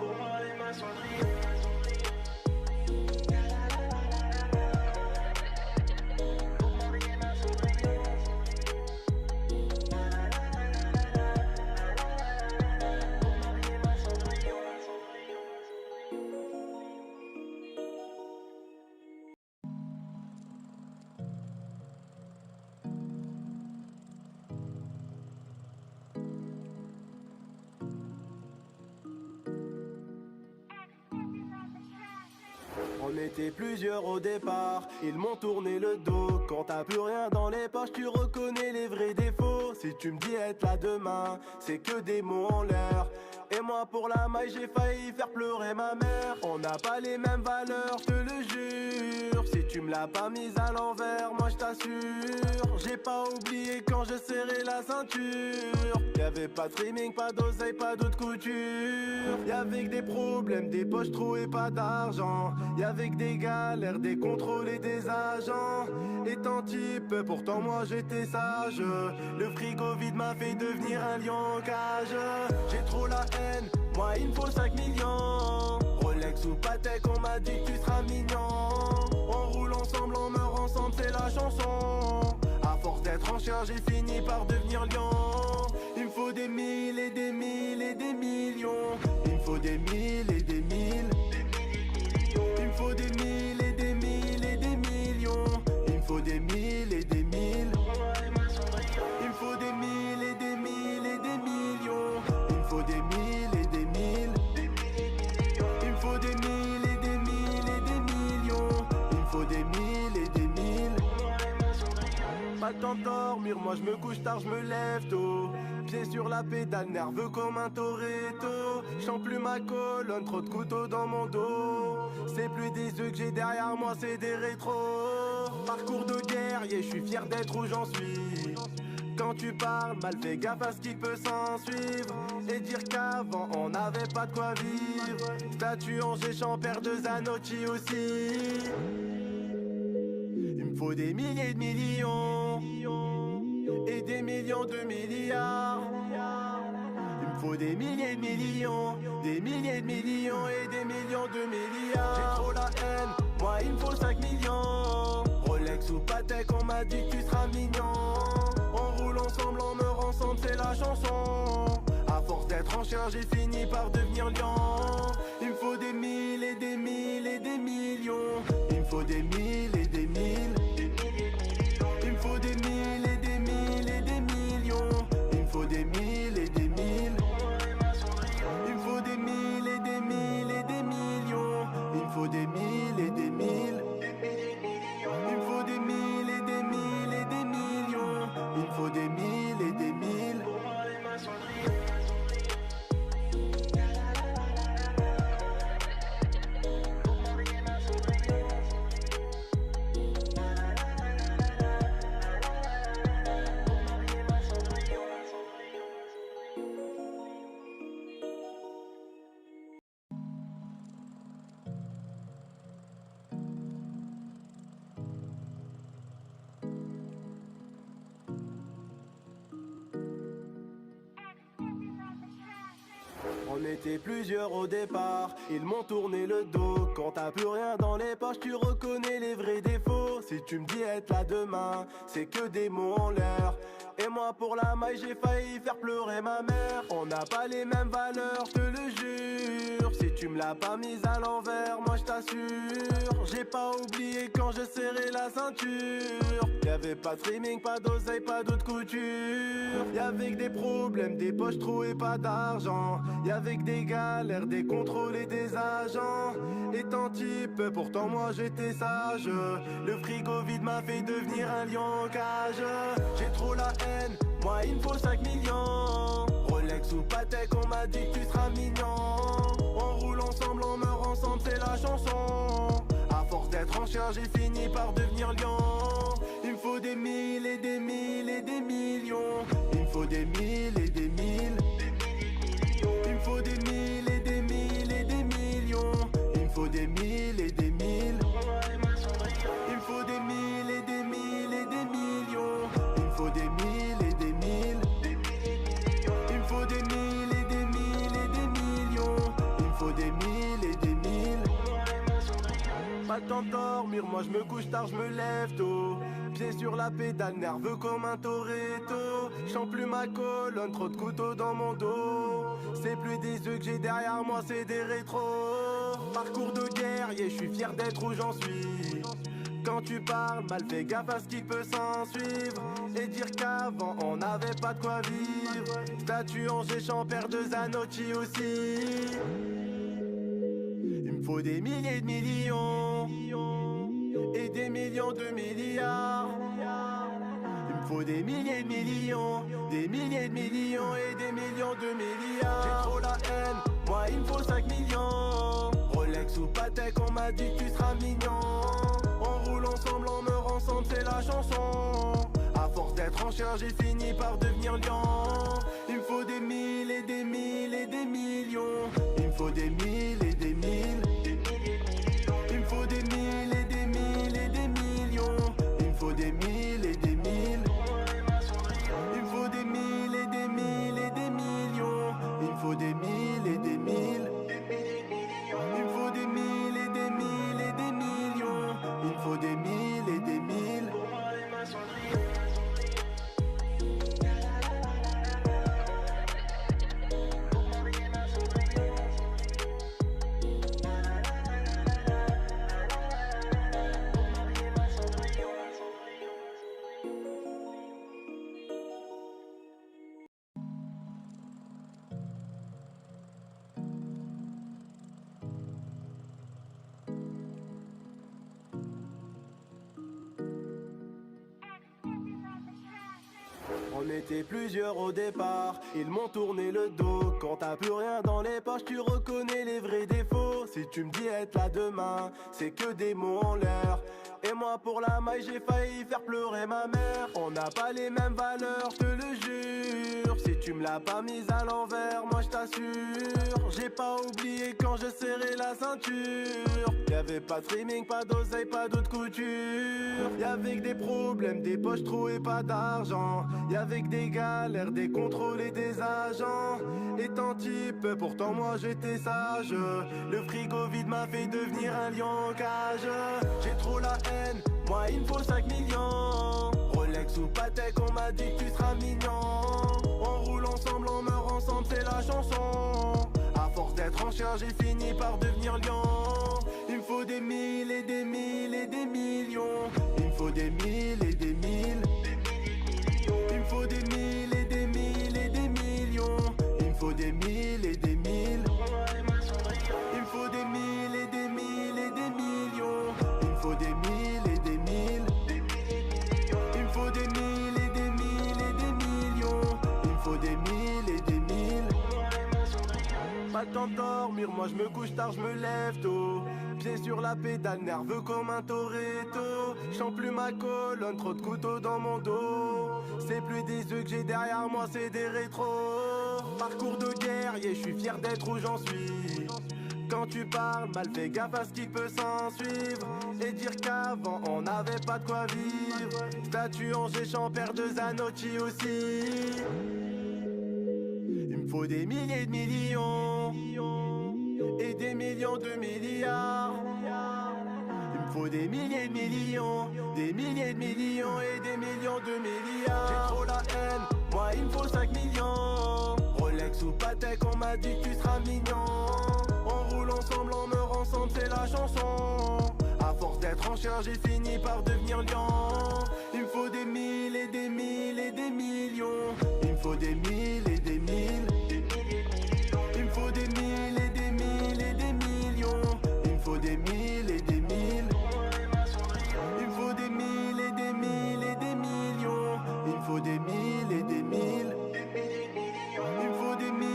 On était plusieurs au départ, ils m'ont tourné le dos. Quand t'as plus rien dans les poches, tu reconnais les vrais défauts. Si tu me dis être là demain, c'est que des mots en l'air. Et moi pour la maille, j'ai failli faire pleurer ma mère. On n'a pas les mêmes valeurs, je te le jure. Si tu me l'as pas mise à l'envers, moi je t'assure. J'ai pas oublié quand je serrais la ceinture. Y'avait pas de streaming, pas d'oseille, pas d'autre couture. Y'avait que des problèmes, des poches trouées, pas d'argent. Y'avait que des galères, des contrôles et des agents. Étant type, pourtant moi j'étais sage. Le frigo vide m'a fait devenir un lion en cage. J'ai trop la haine, moi il me faut 5 millions. Rolex ou Patek, on m'a dit que tu seras mignon. On roule ensemble, on meurt ensemble, c'est la chanson. À force d'être en chien, j'ai fini par devenir lion. Il me faut des mille et des mille et des millions. Il me faut des mille et des mille. Il me faut des mille et des mille et des millions. Il me faut des mille et des mille. Il me faut des mille et des mille et des millions. Il me faut des mille et des mille. Il me faut des mille et des mille et des millions. Il me faut des mille et des mille. Pas le temps de dormir, moi je me couche tard, je me lève tôt. Pieds sur la pédale, nerveux comme un Toretto. J'sens plus ma colonne, trop de couteaux dans mon dos. C'est plus des œufs que j'ai derrière moi, c'est des rétros. Parcours de guerrier, je suis fier d'être où j'en suis. Quand tu parles mal, fais gaffe à ce qui peut s'en suivre. Et dire qu'avant on n'avait pas de quoi vivre. Statue en géchant, paire de Zanotti aussi. Il me faut des milliers de millions et des millions de milliards. Il me faut des milliers de millions, des milliers de millions et des millions de milliards. J'ai trop la haine, moi il me faut 5 millions. Rolex ou Patek, on m'a dit que tu seras mignon. On roule ensemble, on meurt ensemble, c'est la chanson. À force d'être en chien, j'ai fini par devenir lion. Il me faut des mille et des mille et des millions. Il me faut des mille et des mille. Il me faut des mille et des mille et des millions. Il me faut des mille et des mille. Il me faut des mille et des mille et des millions. Il me faut des mille et des mille. Il me faut des mille et des mille et des millions. Il me faut des mille et des mille. On était plusieurs au départ, ils m'ont tourné le dos. Quand t'as plus rien dans les poches, tu reconnais les vrais défauts. Si tu me dis être là demain, c'est que des mots en l'air. Et moi pour la maille, j'ai failli faire pleurer ma mère. On n'a pas les mêmes valeurs, je te le jure. Si tu me l'as pas mise à l'envers, moi je t'assure. J'ai pas oublié quand je serrais la ceinture. Y'avait pas de streaming, pas d'oseille, pas d'autre couture. Y'avait que des problèmes, des poches trouées, pas d'argent. Y'avait que des galères, des contrôles et des agents. Étant type, pourtant moi j'étais sage. Le frigo vide m'a fait devenir un lion en cage. J'ai trop la haine, moi il me faut 5 millions. Rolex Rolex ou Patek, on m'a dit que tu seras mignon. On roule ensemble, on meurt ensemble, c'est la chanson. À force d'être en chien, j'ai fini par devenir lion. Il me faut des mille et des mille et des millions. Il me faut des mille et des mille. Il me faut des mille et des mille et des millions. Il me faut des mille et des mille. Il me faut des mille et des mille et des millions. Il me faut des mille et des mille. Il me faut des mille et des mille et des millions. Il me faut des mille et des mille. Pas le temps de dormir, moi je me couche tard, je me lève tôt. Pieds sur la pédale, nerveux comme un Toretto. J'sens plus ma colonne, trop de couteaux dans mon dos. C'est plus des œufs que j'ai derrière moi, c'est des rétros. Parcours de guerrier, je suis fier d'être où j'en suis. Quand tu parles mal, fais gaffe à ce qui peut s'en suivre. Et dire qu'avant on n'avait pas de quoi vivre. Statue en géchant, père de Zanotti aussi. Il me faut des milliers de millions et des millions de milliards. Il me faut des milliers de millions, des milliers de millions et des millions de milliards. J'ai trop la haine, moi il me faut 5 millions. Rolex ou Patek, on m'a dit que tu seras mignon. On roule ensemble, on meurt ensemble, c'est la chanson. À force d'être en chien, j'ai fini par devenir lion. Il me faut des mille et des mille et des millions. Il me faut des mille et des mille. Il me faut des mille et des mille et des millions. Il me faut des mille et des mille. Il me faut des mille et des mille et des millions. Il me faut des mille et des mille. Il me faut des mille et des mille et des millions. Il me faut des mille et des mille. On était plusieurs au départ, ils m'ont tourné le dos. Quand t'as plus rien dans les poches, tu reconnais les vrais défauts. Si tu me dis être là demain, c'est que des mots en l'air. Et moi pour la maille, j'ai failli faire pleurer ma mère. On n'a pas les mêmes valeurs, je te le jure. Si tu me l'as pas mise à l'envers, moi je t'assure. J'ai pas oublié quand je serrais la ceinture. Y'avait pas de streaming, pas d'oseille, pas d'autre couture. Y'avait que des problèmes, des poches trouées, pas d'argent. Y'avait que des galères, des contrôles et des agents. Étant type, pourtant moi j'étais sage. Le frigo vide m'a fait devenir un lion en cage. J'ai trop la haine, moi il me faut 5 millions. Rolex ou Patek, on m'a dit que tu seras mignon. On roule ensemble, on meurt ensemble, c'est la chanson. À force d'être en chien, j'ai fini par devenir lion. Il me faut des mille et des mille et des millions. Il me faut des mille et des mille. Il me faut des mille et des mille et des millions. Il me faut des mille et des mille. Il me faut des mille et des mille et des millions. Il me faut des mille et des mille. Il me faut des mille et des mille et des millions. Il me faut des mille et des mille. Pas le temps de dormir, moi je me couche tard, je me lève tôt. Pieds sur la pédale, nerveux comme un Toretto. J'sens plus ma colonne, trop de couteaux dans mon dos. C'est plus des œufs que j'ai derrière moi, c'est des rétros. Parcours de guerrier, je suis fier d'être où j'en suis. Quand tu parles mal, fais gaffe à ce qui peut s'en suivre. Et dire qu'avant on n'avait pas de quoi vivre. Statue en géchant, père de Zanotti aussi. Il me faut des milliers de millions et des millions de milliards. Il me faut des milliers de millions, des milliers de millions et des millions de milliards. J'ai trop la haine, moi il me faut 5 millions. Rolex ou Patek, on m'a dit que tu seras mignon. On roule ensemble, on meurt ensemble, c'est la chanson. À force d'être en chien, j'ai fini par devenir lion. Il me faut des mille et des mille et des millions. Il me faut des mille et des mille. Il me faut des mille et des mille et des millions. Il me faut des mille et des mille. Il me faut des mille et des mille et des millions. Il me faut des mille et des mille. Il me faut des mille.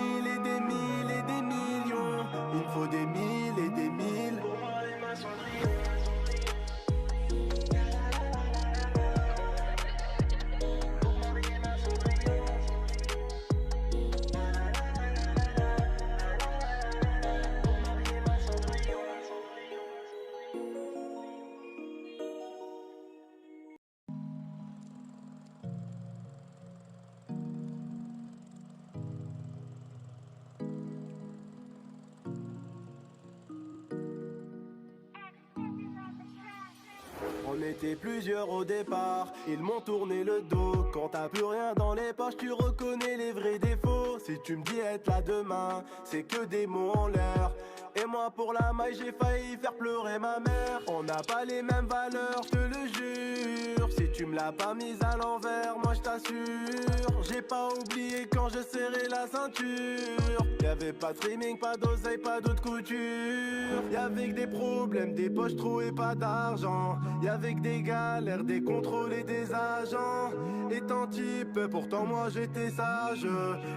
On était plusieurs au départ, ils m'ont tourné le dos. Quand t'as plus rien dans les poches, tu reconnais les vrais défauts. Si tu me dis être là demain, c'est que des mots en l'air. Et moi pour la maille j'ai failli faire pleurer ma mère. On n'a pas les mêmes valeurs, je te le jure. Si tu me l'as pas mise à l'envers, moi je t'assure. J'ai pas oublié quand je serrais la ceinture. Y'avait pas de streaming, pas d'oseille, pas d'autre couture. Y'avait que des problèmes, des poches trouées, pas d'argent. Y'avait que des galères, des contrôles et des agents. Étant type, pourtant moi j'étais sage.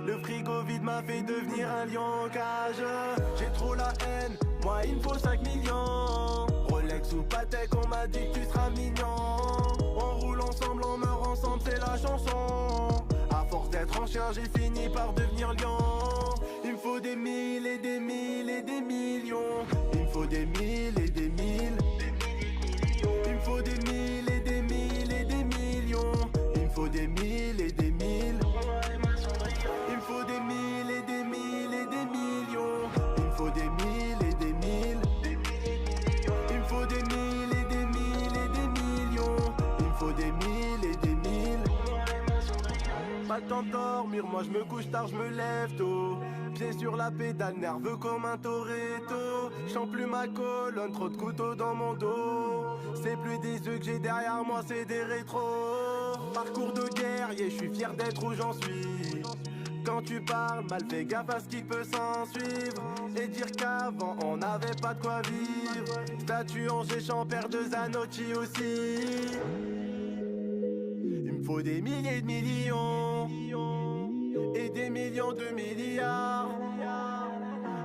Le frigo vide m'a fait devenir un lion en cage. J'ai trop la haine, moi il me faut 5 millions. Rolex ou Patek, on m'a dit que tu seras mignon. On roule ensemble, on meurt ensemble, c'est la chanson. À force d'être en chien, j'ai fini par devenir lion. Il me faut des mille et des mille et des millions. Il me faut des mille et des mille. Il me faut des mille et des mille et des millions. Il me faut des mille et des mille. Il me faut des mille et des mille et des millions. Il me faut des mille et des mille. Il me faut des mille et des mille et des millions. Il me faut des mille et des mille. Pas le temps de dormir, moi je me couche tard, je me lève tôt. Pieds sur la pédale, nerveux comme un Toretto. J'sens plus ma colonne, trop de couteaux dans mon dos. C'est plus des œufs que j'ai derrière moi, c'est des rétros. Parcours de guerrier, je suis fier d'être où j'en suis. Quand tu parles mal, fais gaffe à ce qui peut s'en suivre. Et dire qu'avant on n'avait pas de quoi vivre. Statue en géchant, père de Zanotti aussi. Il me faut des milliers de millions et des millions de milliards.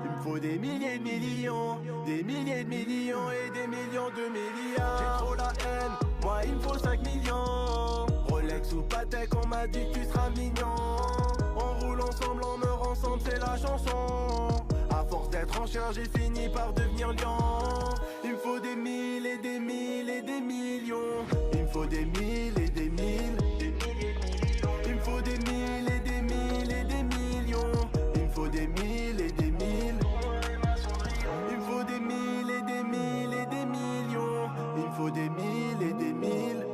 Il me faut des milliers de millions, des milliers de millions et des millions de milliards. J'ai trop la haine, moi il me faut 5 millions. Rolex ou Patek, on m'a dit que tu seras mignon. On roule ensemble, on meurt ensemble, c'est la chanson. À force d'être en chien, j'ai fini par devenir lion. Il me faut des mille et des mille et des millions. Il me faut des mille et des mille. Il me faut des mille et des mille et des millions. Il me faut des mille et des mille. Il me faut des mille et des mille et des millions. Il me faut des mille et des mille.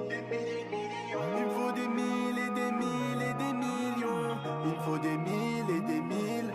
Il me faut des mille et des mille et des millions. Il me faut des mille et des mille.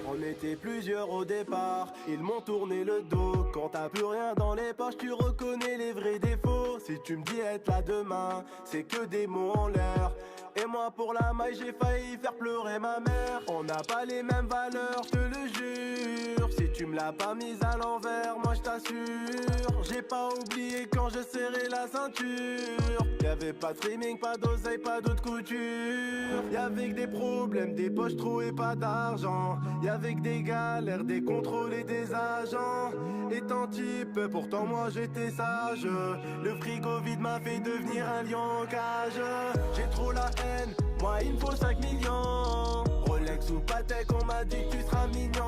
On était plusieurs au départ, ils m'ont tourné le dos. Quand t'as plus rien dans les poches, tu reconnais les vrais défauts. Si tu me dis être là demain, c'est que des mots en l'air. Et moi pour la maille, j'ai failli faire pleurer ma mère. On n'a pas les mêmes valeurs, je te le jure. Si tu me l'as pas mise à l'envers, moi je t'assure. J'ai pas oublié quand je serrais la ceinture. Y'avait pas de streaming, pas d'oseille, pas d'autre couture. Y'avait que des problèmes, des poches trouées, pas d'argent. Y'avait que des galères, des contrôles et des agents. Étant type, pourtant moi j'étais sage. Le frigo vide m'a fait devenir un lion en cage. J'ai trop la haine, moi il me faut 5 millions. Rolex ou Patek, on m'a dit que tu seras mignon.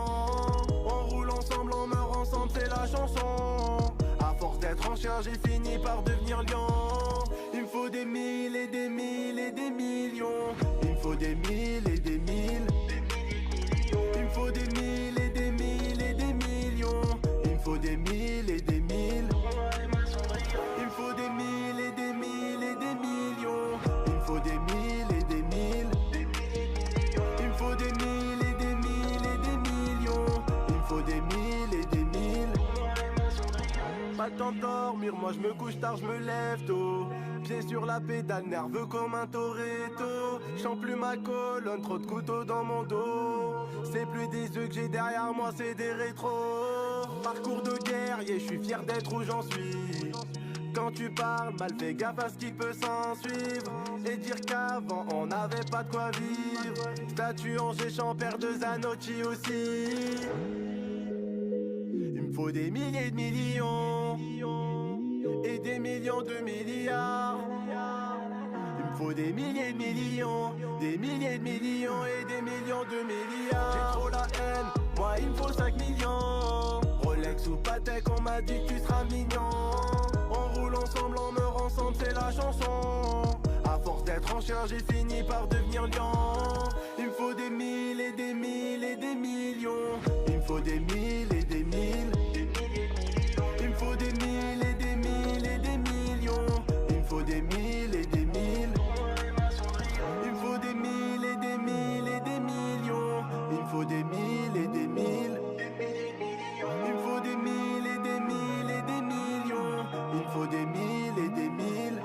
On roule ensemble, on meurt ensemble, c'est la chanson. À force d'être en chien, j'ai fini par devenir lion. Il me faut des mille et des mille et des millions. Il me faut des mille et des mille. Il me faut des mille et des mille et des millions. Il me faut des mille et des mille. Il me faut des mille et des mille et des millions. Il me faut des mille et des mille. Il me faut des mille et des mille et des millions. Il me faut des mille et des mille. Pas le temps de dormir, moi je me couche tard, je me lève tôt. Pieds sur la pédale, nerveux comme un Toretto. J'sens plus ma colonne, trop de couteaux dans mon dos. C'est plus des œufs que j'ai derrière moi, c'est des rétros. Parcours de guerrier, je suis fier d'être où j'en suis. Quand tu parles mal, fais gaffe à ce qui peut s'en suivre. Et dire qu'avant on n'avait pas de quoi vivre. Statue en géchant, père de Zanotti aussi. Il me faut des milliers de millions des millions de milliards. Il me faut des milliers de millions, des milliers de millions et des millions de milliards. J'ai trop la haine, moi il me faut 5 millions. Rolex ou Patek, on m'a dit que tu seras mignon. On roule ensemble, on meurt ensemble, c'est la chanson. À force d'être en chien, j'ai fini par devenir lion. Il me faut des mille et des mille et des millions. Il me faut des mille et des mille. Il me faut des mille et des mille et des millions. Il me faut des mille et des mille. Il me faut des mille et des mille et des millions. Il me faut des mille et des mille. Il me faut des mille et des mille et des millions. Il me faut des mille et des mille.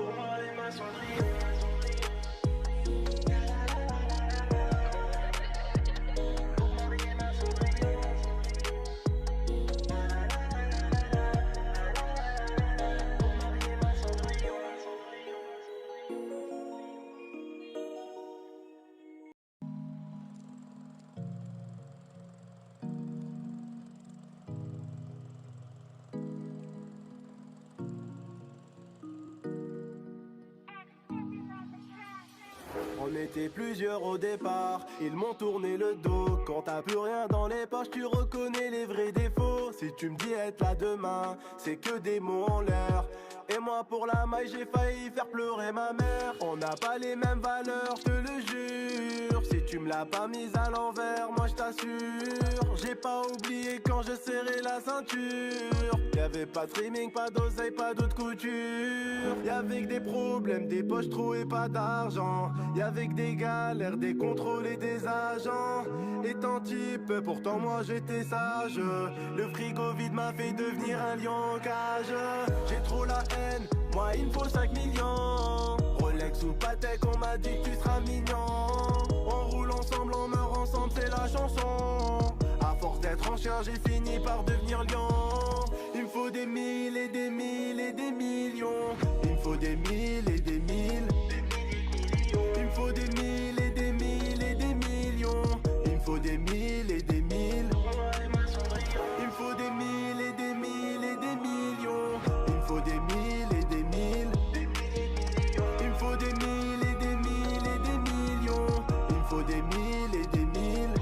On était plusieurs au départ, ils m'ont tourné le dos. Quand t'as plus rien dans les poches, tu reconnais les vrais défauts. Si tu me dis être là demain, c'est que des mots en l'air. Et moi pour la maille, j'ai failli faire pleurer ma mère. On n'a pas les mêmes valeurs, je te le jure. Si tu me l'as pas mise à l'envers, moi je t'assure. J'ai pas oublié quand je serrais la ceinture. Y'avait pas de streaming, pas d'oseille, pas d'autre couture. Y'avait que des problèmes, des poches trouées, pas d'argent. Y'avait que des galères, des contrôles et des agents. Étant type, pourtant moi j'étais sage. Le frigo vide m'a fait devenir un lion en cage. J'ai trop la haine, moi il me faut 5 millions. Rolex ou Patek, on m'a dit que tu seras mignon. On roule ensemble, on meurt ensemble, c'est la chanson. À force d'être en chien, j'ai fini par devenir lion. Il me faut des mille et des mille et des millions. Il me faut des mille et des mille. Il me faut des mille et des mille et des millions. Il me faut des mille et des mille. Il me faut des mille et des mille et des millions. Il me faut des mille et des mille. Il me faut des mille et des mille et des millions. Il me faut des mille et des mille.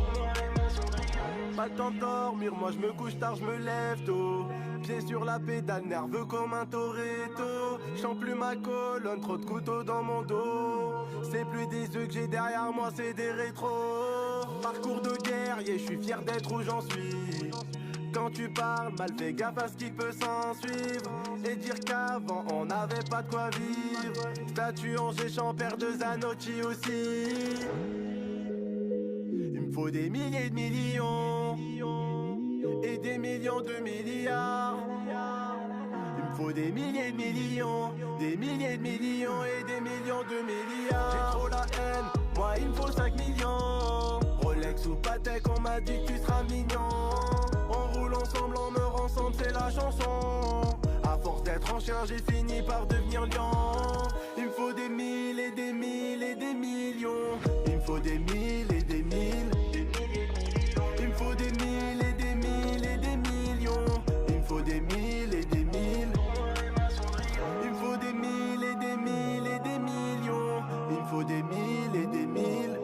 Pas le temps de dormir, moi je me couche tard, je me lève tôt. Pieds sur la pédale, nerveux comme un Toretto. J'sens plus ma colonne, trop de couteaux dans mon dos. C'est plus des œufs que j'ai derrière moi, c'est des rétros. Parcours de guerrier, je suis fier d'être où j'en suis. Quand tu parles mal, fais gaffe à ce qui peut s'en suivre. Et dire qu'avant on n'avait pas de quoi vivre. Statue en géchant, paire de Zanotti aussi. Il me faut des milliers de millions et des millions de milliards. Il me faut des milliers de millions, des milliers de millions et des millions de milliards. J'ai trop la haine, moi il me faut 5 millions. Rolex ou Patek, on m'a dit que tu seras mignon. On roule ensemble, on meurt ensemble, c'est la chanson. À force d'être en chien, j'ai fini par devenir lion. Il me faut des mille et des mille et des millions. Il me faut des mille et des mille. Il me faut des mille et des mille et des millions. Il me faut des mille et des mille. Il me faut des mille et des mille et des millions. Il me faut des mille et des mille.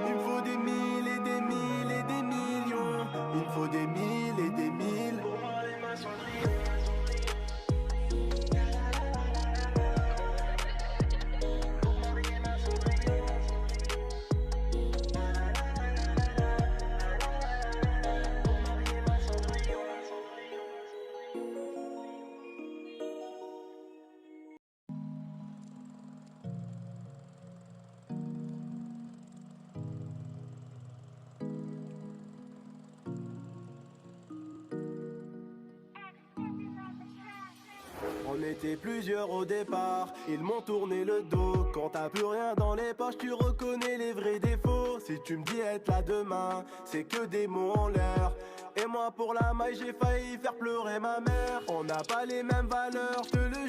Il me faut des mille et des mille et des millions. Il me faut des mille et des mille. On était plusieurs au départ, ils m'ont tourné le dos. Quand t'as plus rien dans les poches, tu reconnais les vrais défauts. Si tu me dis être là demain, c'est que des mots en l'air. Et moi pour la maille, j'ai failli faire pleurer ma mère. On n'a pas les mêmes valeurs, je te le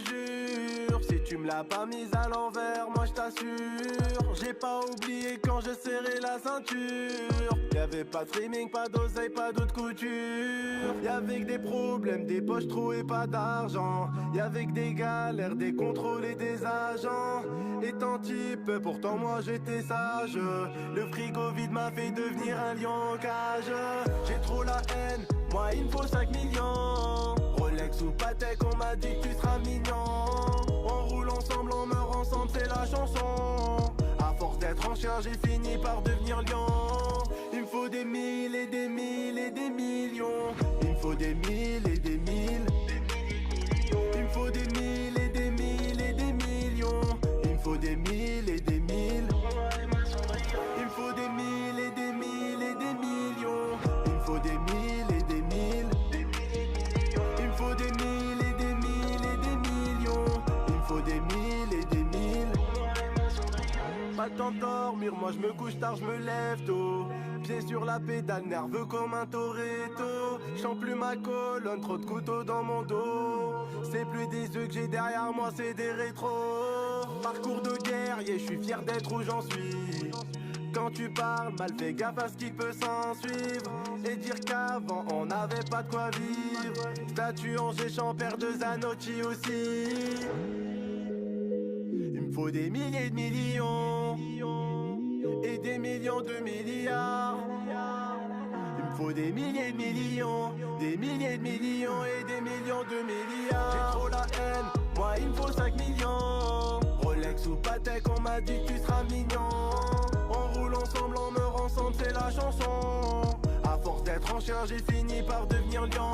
jure. Si tu me l'as pas mise à l'envers, moi je t'assure. J'ai pas oublié quand je serrais la ceinture. Y'avait pas de streaming, pas d'oseille, pas d'autre couture. Y'avait que des problèmes, des poches trouées, pas d'argent. Y'avait que des galères, des contrôles et des agents. Étant type, pourtant moi j'étais sage. Le frigo vide m'a fait devenir un lion en cage. J'ai trop la haine, moi il me faut 5 millions. Rolex ou Patek, on m'a dit que tu seras mignon. On roule ensemble, on meurt ensemble, c'est la chanson. À force d'être en chien, j'ai fini par devenir lion. Il me faut des mille et des mille et des millions. Il me faut des mille et des mille. Il me faut des mille et des mille et des millions. Il me faut des mille et des mille. Il me faut des mille et des mille et des millions. Il me faut des mille et des mille. Il me faut des mille et des mille et des millions. Il me faut des mille et des mille. Pas le temps de dormir, moi je me couche tard, je me lève tôt. Pieds sur la pédale, nerveux comme un Toretto. J'sens plus ma colonne, trop de couteaux dans mon dos. C'est plus des œufs que j'ai derrière moi, c'est des rétros. Parcours de guerrier, je suis fier d'être où j'en suis. Quand tu parles mal, fais gaffe à ce qui peut s'en suivre. Et dire qu'avant on n'avait pas de quoi vivre. Statue en géchant, père de Zanotti aussi. Il me faut des milliers de millions et des millions de milliards. Il me faut des milliers de millions, des milliers de millions et des millions de milliards. J'ai trop la haine, moi il me faut 5 millions. Rolex ou Patek, on m'a dit que tu seras mignon. On roule ensemble, on meurt ensemble, c'est la chanson. À force d'être en chien, j'ai fini par devenir lion.